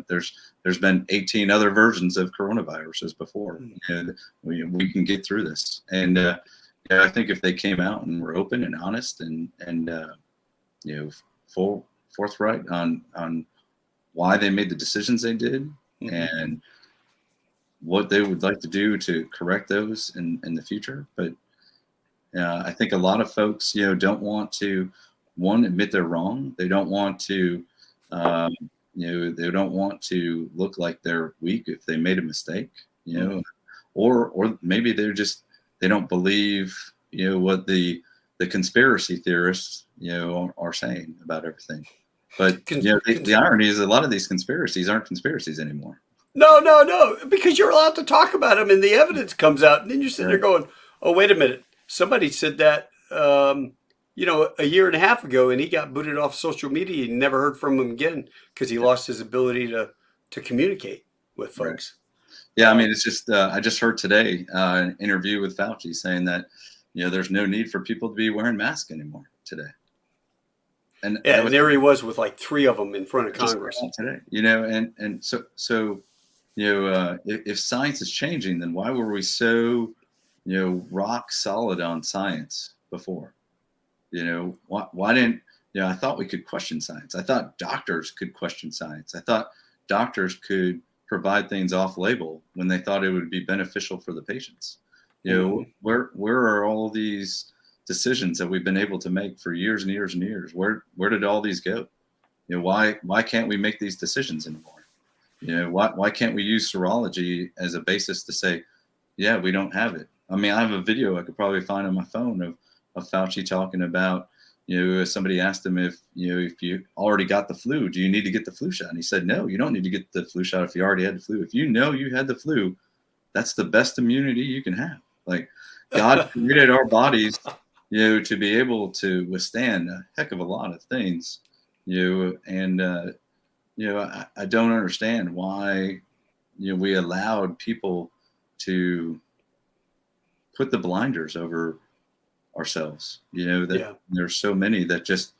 There's been 18 other versions of coronaviruses before, and we can get through this. And I think if they came out and were open and honest and forthright on why they made the decisions they did, Mm-hmm. and what they would like to do to correct those in the future. But I think a lot of folks, don't want to, one, admit they're wrong. They don't want to, they don't want to look like they're weak if they made a mistake, or maybe they don't believe, what the conspiracy theorists, are saying about everything. But the irony is a lot of these conspiracies aren't conspiracies anymore. No, because you're allowed to talk about them and the evidence comes out, and then you're sitting there going, "Oh, wait a minute! Somebody said that, a year and a half ago, and he got booted off social media and never heard from him again because he lost his ability to communicate with folks." Yeah, I mean, it's just I just heard today an interview with Fauci saying that there's no need for people to be wearing masks anymore today. And there he was with like 3 of them in front of Congress today. And so if science is changing, then why were we so, rock solid on science before? Why didn't, I thought we could question science. I thought doctors could question science. I thought doctors could provide things off label when they thought it would be beneficial for the patients. Where are all these decisions that we've been able to make for years and years and years? Where did all these go? Why can't we make these decisions anymore? Why can't we use serology as a basis to say, yeah, we don't have it? I mean, I have a video I could probably find on my phone of Fauci talking about, somebody asked him if you already got the flu, do you need to get the flu shot? And he said, no, you don't need to get the flu shot if you already had the flu. If you know you had the flu, that's the best immunity you can have. Like, God created our bodies, to be able to withstand a heck of a lot of things, and I don't understand why, we allowed people to put the blinders over ourselves, there's so many that just,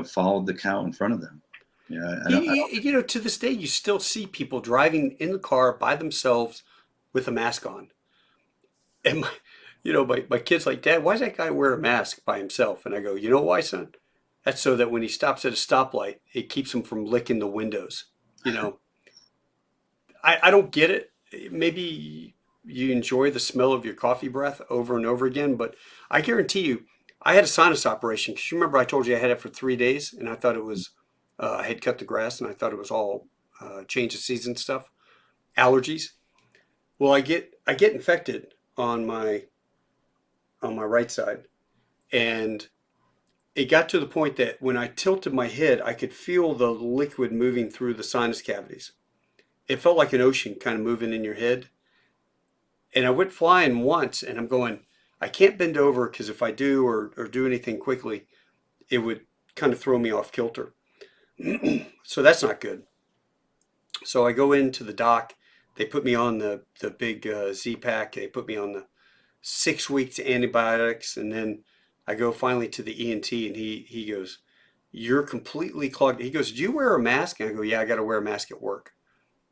followed the cow in front of them. To this day, you still see people driving in the car by themselves with a mask on. And my kid's like, Dad, why does that guy wear a mask by himself? And I go, you know why, son? That's so that when he stops at a stoplight, it keeps him from licking the windows. I don't get it. Maybe you enjoy the smell of your coffee breath over and over again, but I guarantee you, I had a sinus operation because you remember I told you I had it for 3 days, and I thought it was I had cut the grass, and I thought it was all change of season stuff, allergies. Well, I get infected on my right side, and it got to the point that when I tilted my head, I could feel the liquid moving through the sinus cavities. It felt like an ocean kind of moving in your head. And I went flying once, and I'm going, I can't bend over because if I do or do anything quickly, it would kind of throw me off kilter. So that's not good. So I go into the doc. They put me on the big Z-Pack. They put me on the 6 weeks antibiotics, and then I go finally to the ENT, and he goes, you're completely clogged. He goes, do you wear a mask? And I go, yeah, I got to wear a mask at work,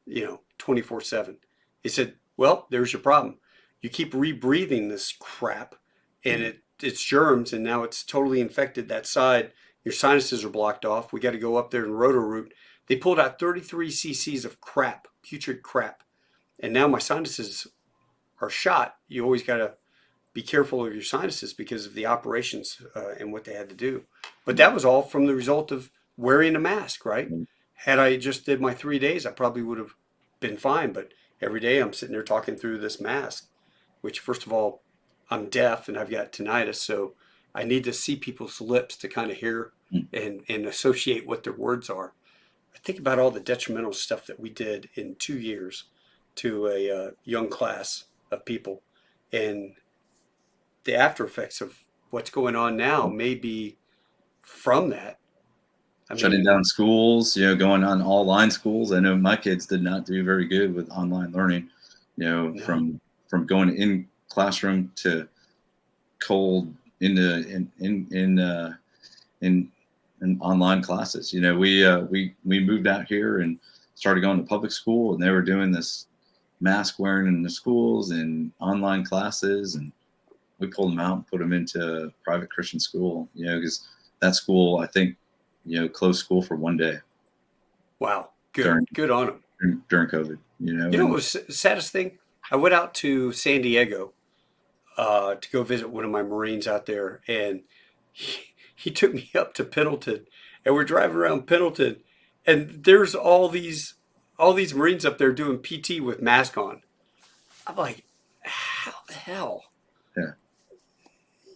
24/7. He said, well, there's your problem. You keep rebreathing this crap, and it's germs, and now it's totally infected that side. Your sinuses are blocked off. We got to go up there and roto-root. They pulled out 33 cc's of crap, putrid crap. And now my sinuses are shot. You always got to be careful of your sinuses because of the operations and what they had to do. But that was all from the result of wearing a mask, right? Had I just did my 3 days, I probably would have been fine. But every day I'm sitting there talking through this mask, which first of all, I'm deaf and I've got tinnitus. So I need to see people's lips to kind of hear and associate what their words are. I think about all the detrimental stuff that we did in 2 years to a young class of people, and the after effects of what's going on now may be from that. Shutting down schools, going on online schools. I know my kids did not do very good with online learning, No. from going in classroom to cold in online classes. We moved out here and started going to public school, and they were doing this mask wearing in the schools and online classes, and we pulled them out and put them into private Christian school, because that school, I think, closed school for 1 day. Wow. Good on them. During COVID, what was the saddest thing? I went out to San Diego to go visit one of my Marines out there, and he took me up to Pendleton, and we're driving around Pendleton, and there's all these Marines up there doing PT with mask on. I'm like, how the hell? Yeah.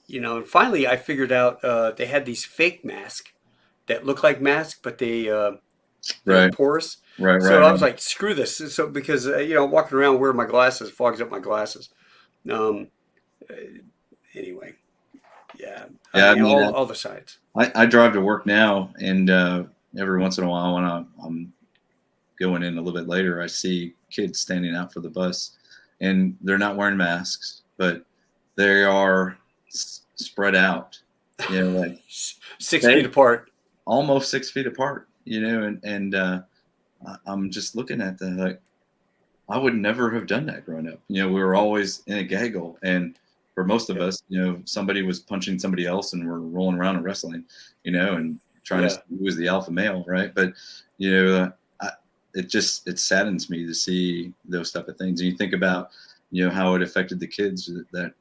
And finally I figured out they had these fake masks that look like masks, but they're porous. Right. So I was like, screw this. So because walking around wearing my glasses fogs up my glasses. Anyway, yeah. All the sides. I drive to work now, and every once in a while when I'm going in a little bit later, I see kids standing out for the bus, and they're not wearing masks, but they are spread out, like 6 feet apart, almost 6 feet apart, and I'm just looking at them like, I would never have done that growing up. We were always in a gaggle, and for most of Yeah. us, somebody was punching somebody else, and we're rolling around and wrestling, and trying to Yeah. see who was the alpha male, right? But you know, I, it saddens me to see those type of things. And you think about how it affected the kids that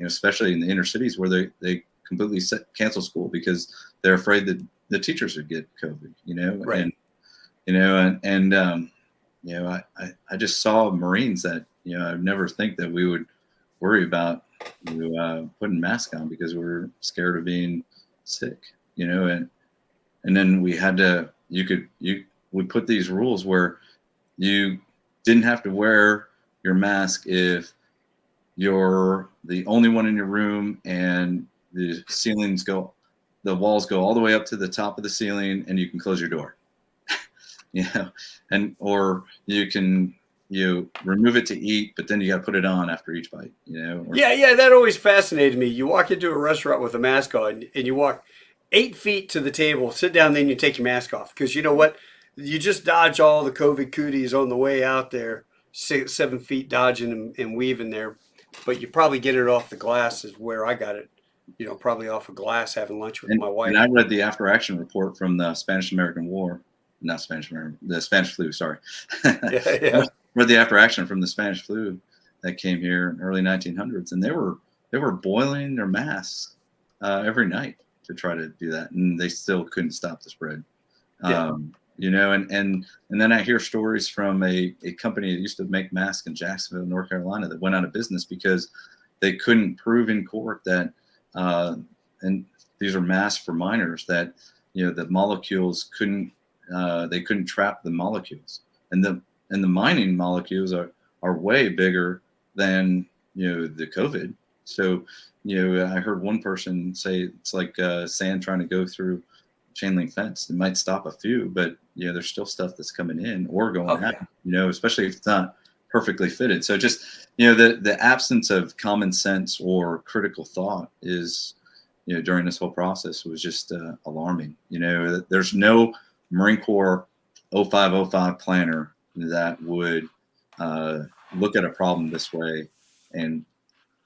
especially in the inner cities where they completely cancel school because they're afraid that the teachers would get COVID. Right. I just saw Marines that I never think that we would worry about putting masks on because we're scared of being sick, and then we had to we put these rules where you didn't have to wear your mask if you're the only one in your room and the walls go all the way up to the top of the ceiling and you can close your door. Or you can remove it to eat, but then you got to put it on after each bite. Yeah, that always fascinated me. You walk into a restaurant with a mask on, and you walk 8 feet to the table, sit down, then you take your mask off because you know what? You just dodge all the COVID cooties on the way out there, 7 feet dodging and weaving there, but you probably get it off the glass is where I got it. Probably off a glass having lunch with my wife. And I read the after action report from the Spanish American War. Not Spanish American, the Spanish flu, sorry. Yeah. Read the after action from the Spanish flu that came here in early 1900s, and they were boiling their masks every night to try to do that, and they still couldn't stop the spread. Yeah. And then I hear stories from a company that used to make masks in Jacksonville, North Carolina, that went out of business because they couldn't prove in court that, and these are masks for minors, that the molecules couldn't trap the molecules, and the mining molecules are way bigger than the COVID. So I heard one person say it's like sand trying to go through chain link fence. It might stop a few, but there's still stuff that's coming in or going out. Especially if it's not perfectly fitted. So just the absence of common sense or critical thought is during this whole process was just alarming. There's no Marine Corps 0505 planner that would look at a problem this way and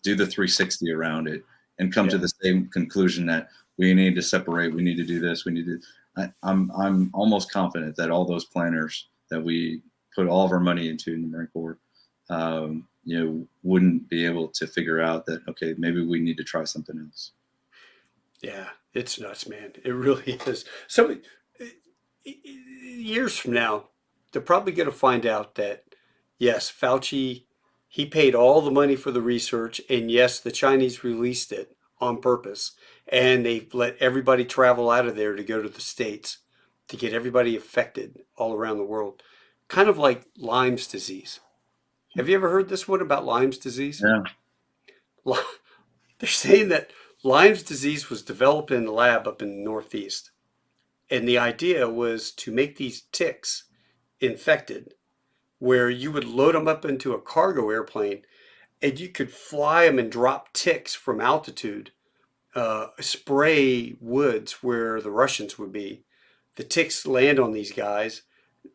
do the 360 around it and come to the same conclusion that we need to separate, we need to do this, we need to. I'm almost confident that all those planners that we put all of our money into in the Marine Corps, wouldn't be able to figure out that, okay, maybe we need to try something else. Yeah, it's nuts, man. It really is. So years from now, they're probably going to find out that, yes, Fauci, he paid all the money for the research, and yes, the Chinese released it on purpose, and they let everybody travel out of there to go to the States to get everybody affected all around the world. Kind of like Lyme's disease. Have you ever heard this one about Lyme's disease? Yeah. They're saying that Lyme's disease was developed in a lab up in the Northeast. And the idea was to make these ticks infected, where you would load them up into a cargo airplane and you could fly them and drop ticks from altitude, spray woods where the Russians would be. The ticks land on these guys,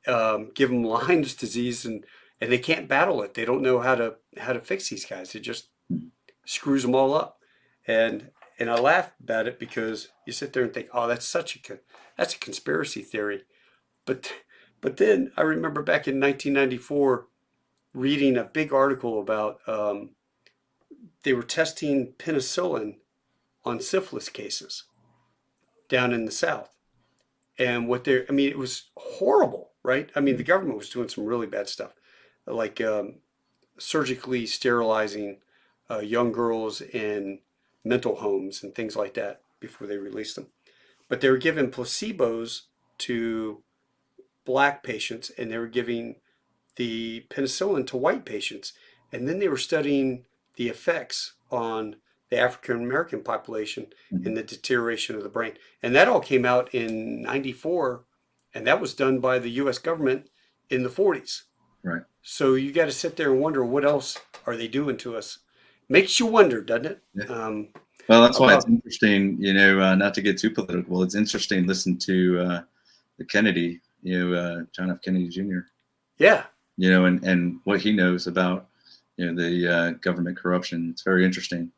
give them Lyme's disease, and they can't battle it. They don't know how to fix these guys. It just screws them all up. And I laugh about it because you sit there and think, oh, that's a conspiracy theory. But then I remember back in 1994 reading a big article about they were testing penicillin on syphilis cases down in the South. And it was horrible, right? I mean, the government was doing some really bad stuff, like surgically sterilizing young girls in mental homes and things like that before they released them. But they were giving placebos to black patients, and they were giving the penicillin to white patients. And then they were studying the effects on the African American population and the deterioration of the brain. And that all came out in 94, and that was done by the US government in the 40s. Right. So you got to sit there and wonder, what else are they doing to us? Makes you wonder, doesn't it? Yeah. Well, that's why it's interesting, not to get too political. It's interesting to listen to the Kennedy, John F. Kennedy Jr. Yeah. and what he knows about, the government corruption. It's very interesting,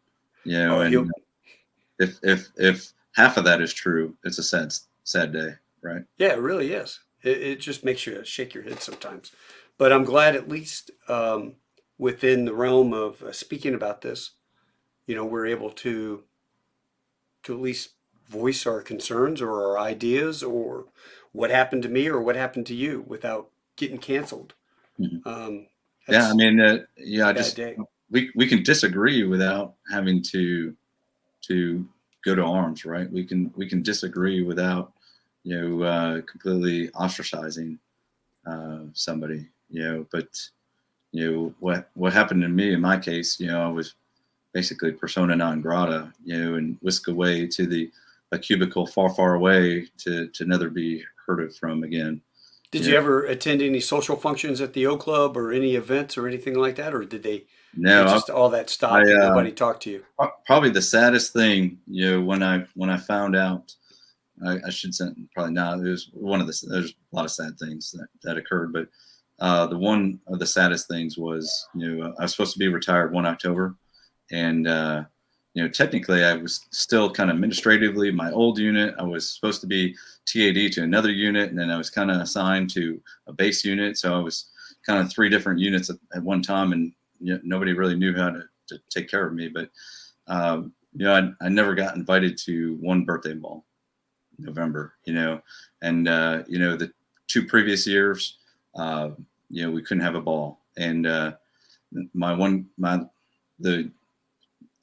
Oh, and if half of that is true, it's a sad day, right? yeah, it really is. It just makes you shake your head sometimes. But I'm glad at least within the realm of speaking about this, we're able to at least voice our concerns or our ideas or what happened to me or what happened to you without getting canceled. Mhm. Um, Yeah, I that's mean, a yeah, bad just day. we can disagree without having to go to arms, right? We can disagree without completely ostracizing somebody, but what happened to me in my case, I was basically persona non grata, and whisked away to a cubicle far, far away to never be heard of from again. Did You you know, ever attend any social functions at the O Club or any events or anything like that, or did they no, just all that I stopped and nobody talked to you? probably the saddest thing, when I found out, I should say probably not. It was there's a lot of sad things that occurred, but the one of the saddest things was, I was supposed to be retired 1 October, and technically I was still kind of administratively my old unit. I was supposed to be TAD to another unit, and then I was kind of assigned to a base unit. So I was kind of three different units at one time, and nobody really knew how to take care of me. But I never got invited to one birthday ball, November, and the two previous years, we couldn't have a ball, and my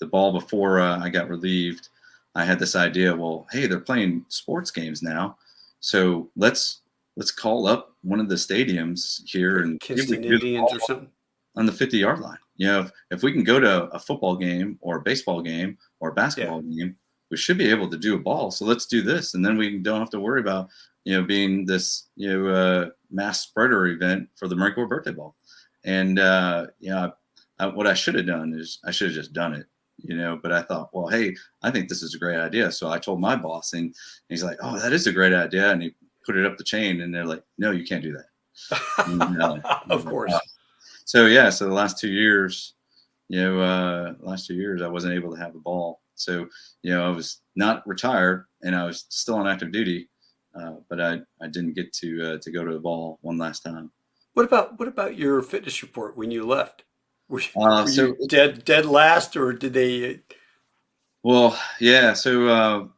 the ball before I got relieved, I had this idea. Well, hey, they're playing sports games now, so let's call up one of the stadiums here Like and see if we Kinston can do the Indians or ball something? on the 50-yard line. If we can go to a football game or a baseball game or a Yeah. basketball game, we should be able to do a ball. So let's do this, and then we don't have to worry about being this mass spreader event for the Marine Corps birthday ball. And what I should have done is I should have just done it. But I thought, well, hey, I think this is a great idea. So I told my boss, and he's like, oh, that is a great idea, and he put it up the chain, and they're like, no, you can't do that. Of course. So yeah, so the last 2 years I wasn't able to have a ball. So I was not retired and I was still on active duty, but I didn't get to go to the ball one last time. What about your fitness report when you left? Were So you dead last, or did they? well, yeah. So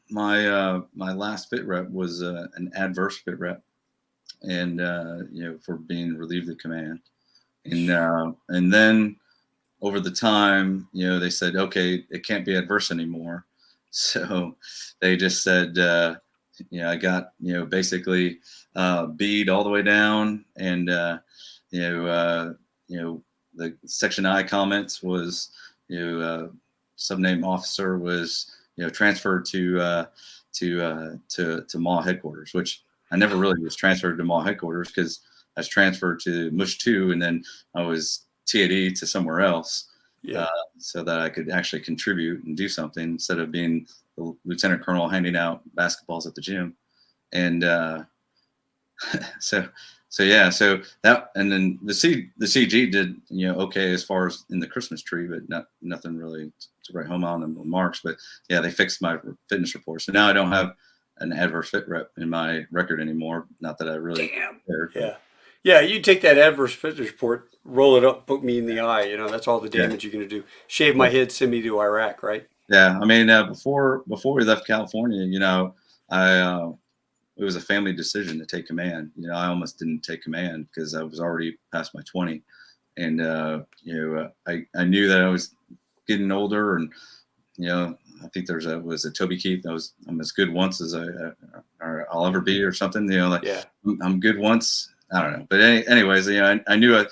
my last fit rep was an adverse fit rep, and for being relieved of command, and then over the time, they said, okay, it can't be adverse anymore. So they just said, I got, basically bead all the way down, and the section I comments was, subnamed officer was, transferred to mall headquarters, which I never really was transferred to mall headquarters because I was transferred to Mush 2, and then I was TAD to somewhere else, Yeah. so that I could actually contribute and do something instead of being the lieutenant colonel handing out basketballs at the gym. And so so that, and then the CG did okay as far as in the Christmas tree, but nothing really to write home on in remarks. But yeah, they fixed my fitness report, so now I don't have an adverse fit rep in my record anymore. Not that I really Damn. cared, but Yeah. Yeah, you take that adverse fitness report, roll it up, poke me in the eye. That's all the yeah. damage you're going to do. Shave my head, send me to Iraq, right? Yeah, I mean, before we left California, I it was a family decision to take command. I almost didn't take command because I was already past my 20, and I knew that I was getting older, and I think was a Toby Keith. I'm as good once as or I'll ever be, or something. Like Yeah. I'm good once. I don't know, but anyways, I knew I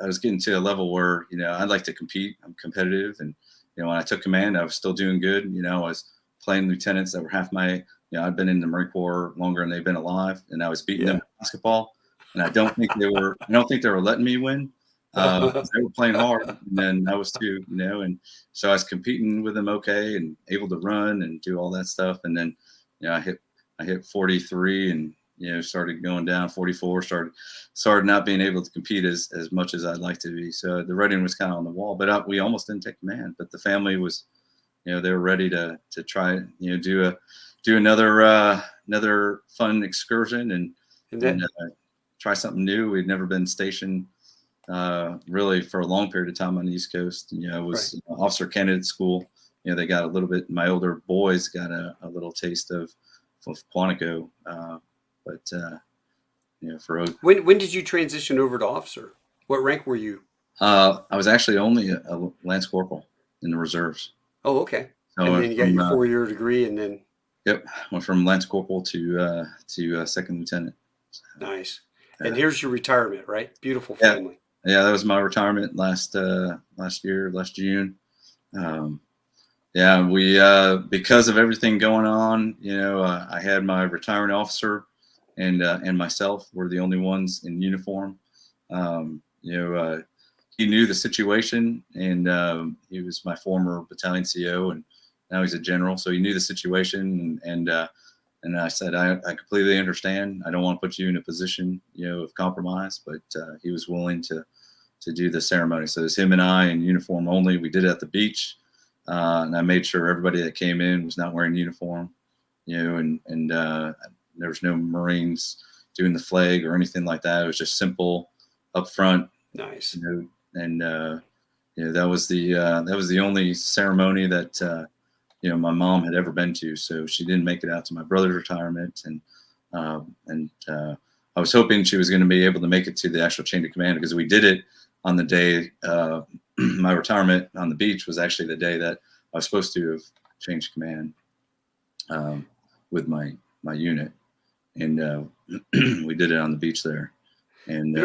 was getting to a level where I'd like to compete. I'm competitive, and when I took command, I was still doing good. I was playing lieutenants that were half my. I'd been in the Marine Corps longer than they've been alive, and I was beating them in basketball. And I don't think they were letting me win. They were playing hard, and then I was too. And so I was competing with them okay, and able to run and do all that stuff. And then I hit 43, and started going down. 44, started not being able to compete as much as I'd like to be. So the writing was kind of on the wall, but we almost didn't take command. But the family was, they were ready to try, do another fun excursion and try something new. We'd never been stationed really for a long period of time on the East Coast. I was officer candidate school. They got a little bit. My older boys got a little taste of Quantico, but for when did you transition over to officer? What rank were you? I was actually only a Lance Corporal in the reserves. Oh, okay. So and then you got your 4-year degree, and then. Yep, went from Lance Corporal to second lieutenant. Nice. And here's your retirement, right? Beautiful family. Yeah, that was my retirement last June. We because of everything going on, I had my retiring officer and myself were the only ones in uniform. He knew the situation, and he was my former battalion CO, and now he's a general, so he knew the situation, and I said, I completely understand. I don't want to put you in a position, of compromise, but he was willing to do the ceremony. So it's him and I in uniform only. We did it at the beach, and I made sure everybody that came in was not wearing uniform, and there was no Marines doing the flag or anything like that. It was just simple up front. Nice. And that was the only ceremony that my mom had ever been to. So she didn't make it out to my brother's retirement, and I was hoping she was going to be able to make it to the actual chain of command, because we did it on the day my retirement on the beach was actually the day that I was supposed to have changed command with my unit, and we did it on the beach there. And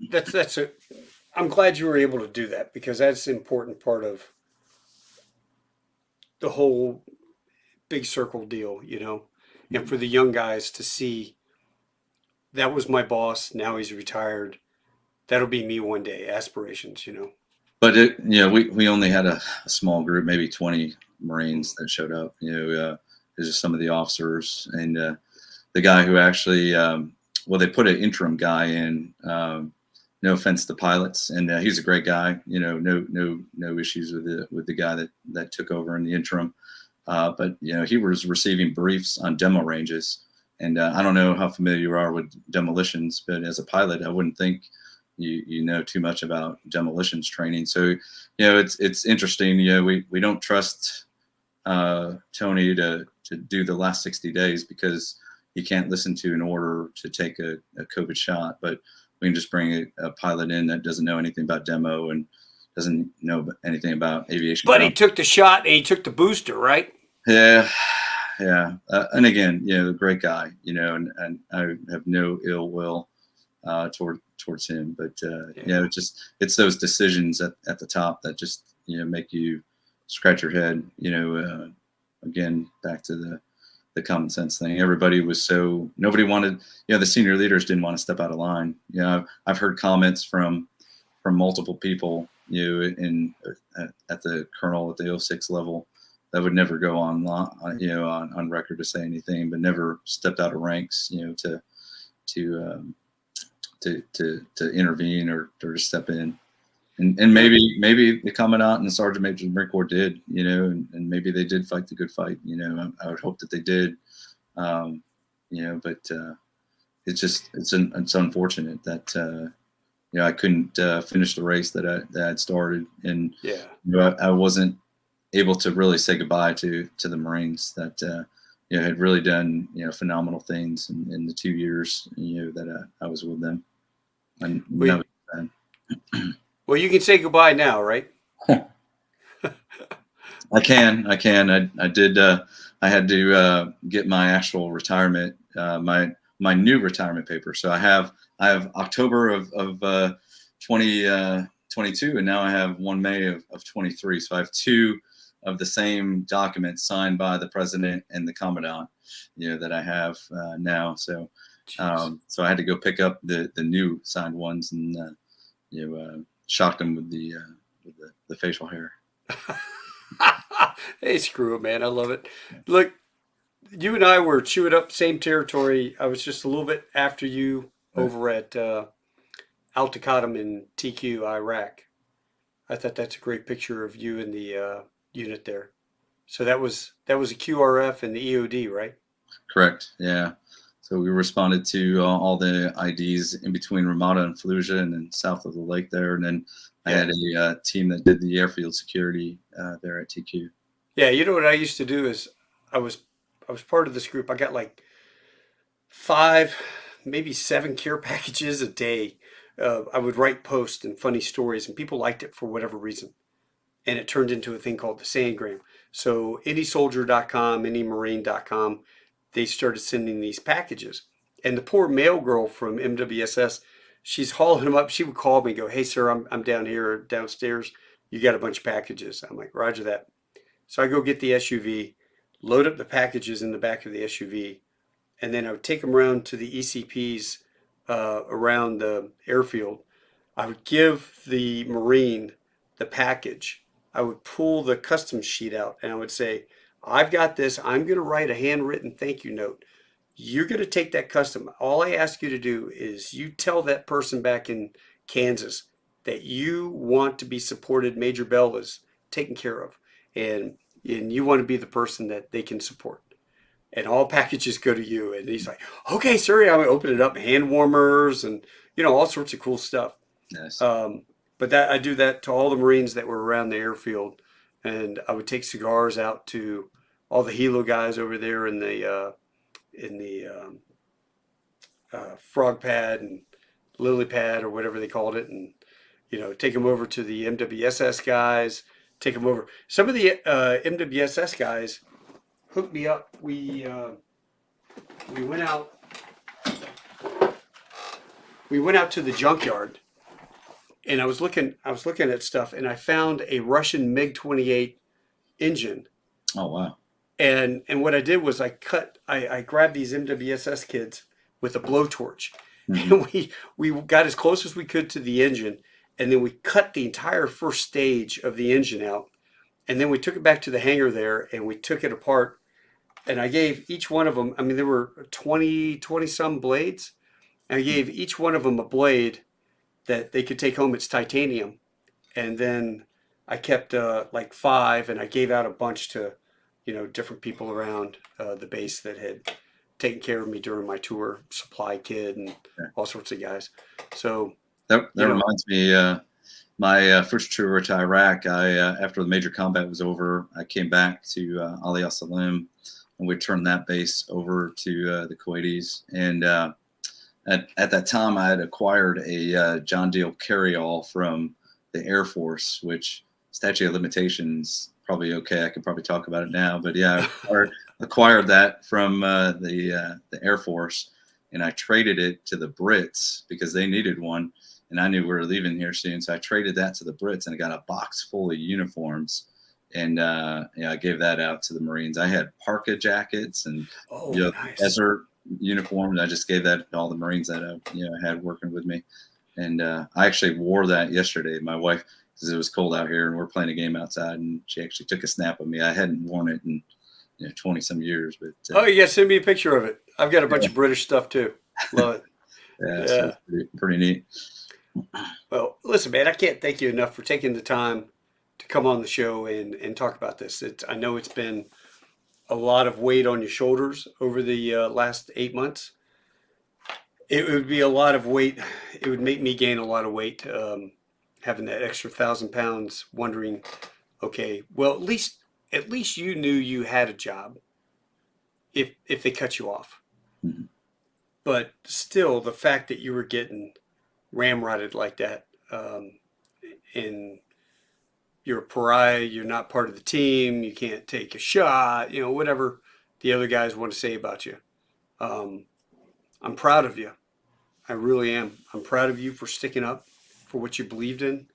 that's a. I'm glad you were able to do that, because that's an important part of the whole big circle deal, and for the young guys to see that was my boss. Now he's retired. That'll be me one day. Aspirations, But we only had a small group, maybe 20 Marines that showed up. There's just some of the officers and the guy who actually, they put an interim guy in. No offense to pilots, and he's a great guy. No issues with the guy that took over in the interim. But he was receiving briefs on demo ranges, and I don't know how familiar you are with demolitions, but as a pilot, I wouldn't think you know too much about demolitions training. So it's interesting. We don't trust Tony to do the last 60 days because he can't listen to an order to take a COVID shot, but we can just bring a pilot in that doesn't know anything about demo and doesn't know anything about aviation. But he took the shot and he took the booster, right? Yeah. And again, a great guy, and I have no ill will towards him. But it's those decisions at the top that just make you scratch your head. Again, back to the common sense thing. Everybody was nobody wanted, the senior leaders didn't want to step out of line. I've heard comments from multiple people, at the colonel at the 06 level that would never go on record to say anything, but never stepped out of ranks, to intervene or to step in. And maybe the commandant and the sergeant major of the Marine Corps did, and maybe they did fight the good fight. I would hope that they did, but it's unfortunate that I couldn't finish the race that I'd started, and I wasn't able to really say goodbye to the Marines that had really done phenomenal things in the 2 years that I was with them. And that was bad. Well, you can say goodbye now, right? I can. I did. I had to get my actual retirement, my new retirement paper. So I have October of 2022, and now I have 1 May of 23. So I have two of the same documents signed by the president and the commandant, that I have now. So so I had to go pick up the new signed ones and shocked him with the facial hair. Hey, screw it, man. I love it. Look, you and I were chewing up same territory. I was just a little bit after you Right. over at LtCol in TQ, Iraq. I thought that's a great picture of you in the unit there. So that was a QRF and the EOD, right? Correct. Yeah. So we responded to all the IDs in between Ramada and Fallujah, and then south of the lake there. And then I Yeah. had a team that did the airfield security there at TQ. Yeah, you know what I used to do is I was I was part of this group. I got like five, maybe seven care packages a day. I would write posts and funny stories, and people liked it for whatever reason. And it turned into a thing called the Sandgram. So anysoldier.com, anymarine.com, they started sending these packages. And the poor mail girl from MWSS, she's hauling them up. She would call me and go, "Hey, sir, I'm down here downstairs. You got a bunch of packages." I'm like, "Roger that." So I go get the SUV, load up the packages in the back of the SUV, and then I would take them around to the ECPs around the airfield. I would give the Marine the package. I would pull the custom sheet out and I would say, "I've got this. I'm going to write a handwritten thank you note. You're going to take that custom. All I ask you to do is you tell that person back in Kansas that you want to be supported. Major Bell is taken care of, and you want to be the person that they can support. And all packages go to you." And he's like, "Okay, sir." I would open it up, hand warmers, and all sorts of cool stuff. Yes. But that I do that to all the Marines that were around the airfield, and I would take cigars out to all the helo guys over there in the frog pad and lily pad or whatever they called it, and take them over to the MWSS guys. Take them over. Some of the MWSS guys hooked me up. We went out. We went out to the junkyard, and I was looking at stuff, and I found a Russian MiG-28 engine. Oh, wow. And what I did was I grabbed these MWSS kids with a blowtorch, Hmm. and we got as close as we could to the engine, and then we cut the entire first stage of the engine out, and then we took it back to the hangar there, and we took it apart, and I gave each one of them. I mean, there were 20 some blades. I gave each one of them a blade that they could take home. It's titanium, and then I kept like five, and I gave out a bunch to different people around the base that had taken care of me during my tour, supply kid and Yeah. all sorts of guys. So That you know, reminds me, my first tour to Iraq, after the major combat was over, I came back to Ali al Salim, and we turned that base over to the Kuwaitis. And at that time, I had acquired a John Deere carryall from the Air Force, which statute of limitations probably okay. I could probably talk about it now, but yeah, I acquired that from the Air Force, and I traded it to the Brits because they needed one, and I knew we were leaving here soon, so I traded that to the Brits, and I got a box full of uniforms, and I gave that out to the Marines. I had parka jackets and oh, nice. desert uniforms. I just gave that to all the Marines that I had working with me, and I actually wore that yesterday. My wife, because it was cold out here and we're playing a game outside, and she actually took a snap of me. I hadn't worn it in 20 some years, but Oh, you got to send me a picture of it. I've got a bunch yeah, of British stuff too. Love it. yeah, so Yeah. it's pretty neat. Well, listen, man, I can't thank you enough for taking the time to come on the show and talk about this. I know it's been a lot of weight on your shoulders over the last 8 months. It would be a lot of weight. It would make me gain a lot of weight, having that extra 1,000 pounds. Wondering, okay, well, at least you knew you had a job. If they cut you off, Mhm. but still, the fact that you were getting ramrodded like that, and you're a pariah, you're not part of the team, you can't take a shot, whatever the other guys want to say about you. Um, I'm proud of you. I really am. I'm proud of you for sticking up for what you believed in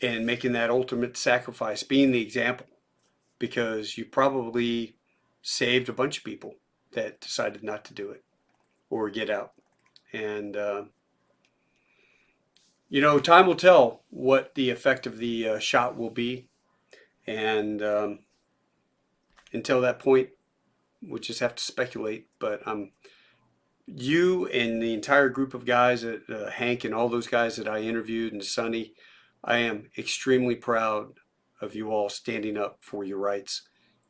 and making that ultimate sacrifice, being the example, because you probably saved a bunch of people that decided not to do it or get out. And, time will tell what the effect of the shot will be. And until that point, we'll just have to speculate. But you and the entire group of guys, Hank and all those guys that I interviewed, and Sonny, I am extremely proud of you all standing up for your rights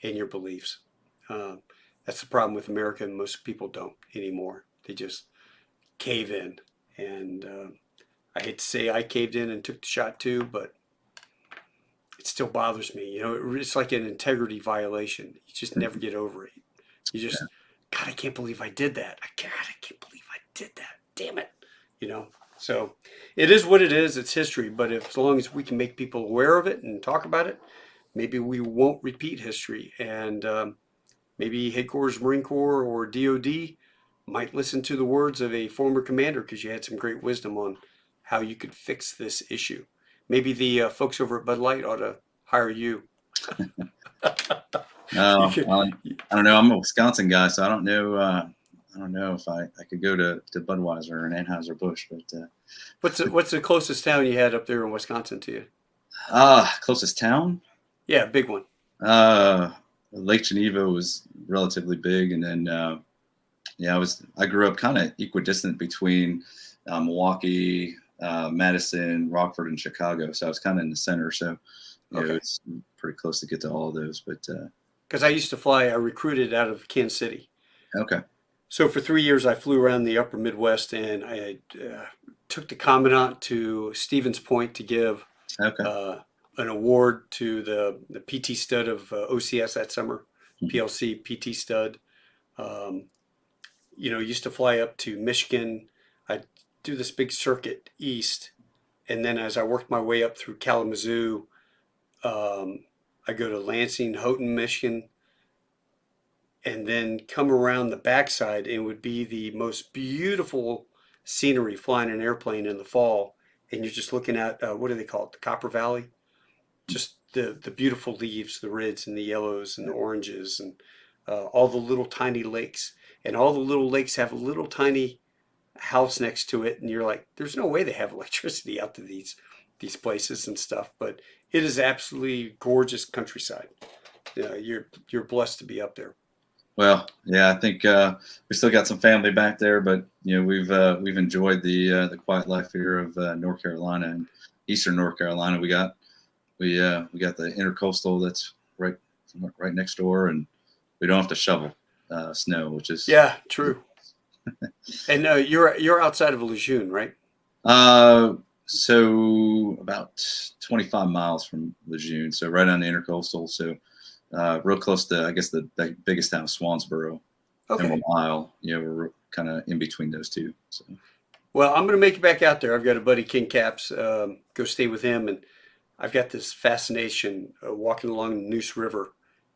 and your beliefs. That's the problem with America, and most people don't anymore. They just cave in. And I hate to say I caved in and took the shot too, but it still bothers me. You know, it's like an integrity violation. You just never get over it. You just, God, I can't believe I did that. I can't believe I did that. Damn it. You know, so it is what it is. It's history. But as long as we can make people aware of it and talk about it, maybe we won't repeat history. And maybe Headquarters Marine Corps or DOD might listen to the words of a former commander, because you had some great wisdom on how you could fix this issue. Maybe the folks over at Bud Light ought to hire you. No, well, I don't know. I'm a Wisconsin guy, so I don't know. I don't know if I could go to Budweiser or an Anheuser-Busch, but What's the closest town you had up there in Wisconsin to you? Closest town? Yeah, big one. Lake Geneva was relatively big, and then I grew up kind of equidistant between Milwaukee, Madison, Rockford, and Chicago, so I was kind of in the center. So Okay. it's pretty close to get to all of those. But Because I used to fly, I recruited out of Kansas City. okay, So for 3 years, I flew around the upper Midwest, and I took the commandant to Stevens Point to give okay, an award to the PT stud of OCS that summer, Mhm. PLC PT stud. Used to fly up to Michigan. I'd do this big circuit east, and then as I worked my way up through Kalamazoo, I go to Lansing, Houghton, Michigan, and then come around the backside. It would be the most beautiful scenery flying an airplane in the fall, and you're just looking at what do they call it? The Copper Valley. Just the beautiful leaves, the reds and the yellows and the oranges, and all the little tiny lakes. And all the little lakes have a little tiny house next to it, and you're like, there's no way they have electricity out to these places and stuff. But it is absolutely gorgeous countryside. You're blessed to be up there. Well, yeah, I think we still got some family back there, but we've enjoyed the quiet life here of North Carolina and Eastern North Carolina. We got the intercoastal that's right next door, and we don't have to shovel snow, which is Yeah, true. And you're outside of Lejeune, right? So about 25 miles from Lejeune, so right on the intercoastal. So real close to, I guess, the biggest town, Swansboro. Okay. And we're a mile. We're kind of in between those two. So. Well, I'm going to make it back out there. I've got a buddy, King Caps. Go stay with him, and I've got this fascination walking along the Neuse River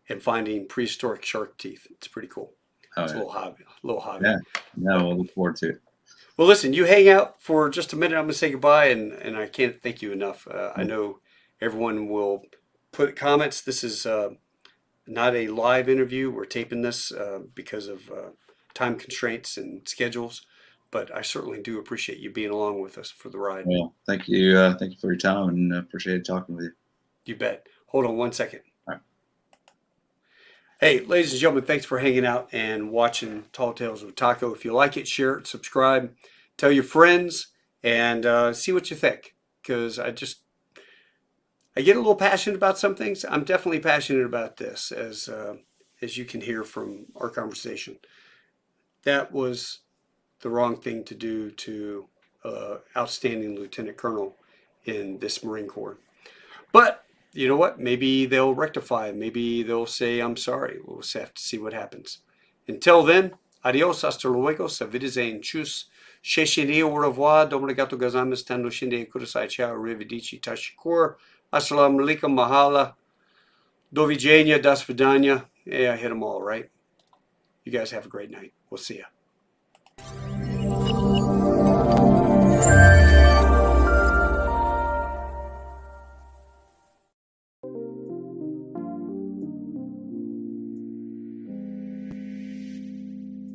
and finding prehistoric shark teeth. It's pretty cool. It's a little hobby. Yeah. No, we'll look forward to it. Well, listen, you hang out for just a minute. I'm going to say goodbye, and I can't thank you enough. I know everyone will put comments. This is not a live interview. We're taping this because of time constraints and schedules, but I certainly do appreciate you being along with us for the ride. Well, thank you. Thank you for your time, and appreciate talking with you. You bet. Hold on one second. All right. Hey, ladies and gentlemen, thanks for hanging out and watching Tall Tales with Taco. If you like it, share it, subscribe, tell your friends, and see what you think. Because I get a little passionate about some things. I'm definitely passionate about this, as you can hear from our conversation. That was the wrong thing to do to outstanding lieutenant colonel in this Marine Corps. But you know what? Maybe they'll rectify. Maybe they'll say, I'm sorry. We'll just have to see what happens. Until then, adios, hasta luego, sa wiedersehen, tschüss, sheshini, au revoir, domrigato gazamis, tando shinde, kudasai, ciao, arrivederci, tashikur, assalamu alaikum, mahala, do widzenia, das vidania. Yeah, I hit them all, right? You guys have a great night. We'll see ya.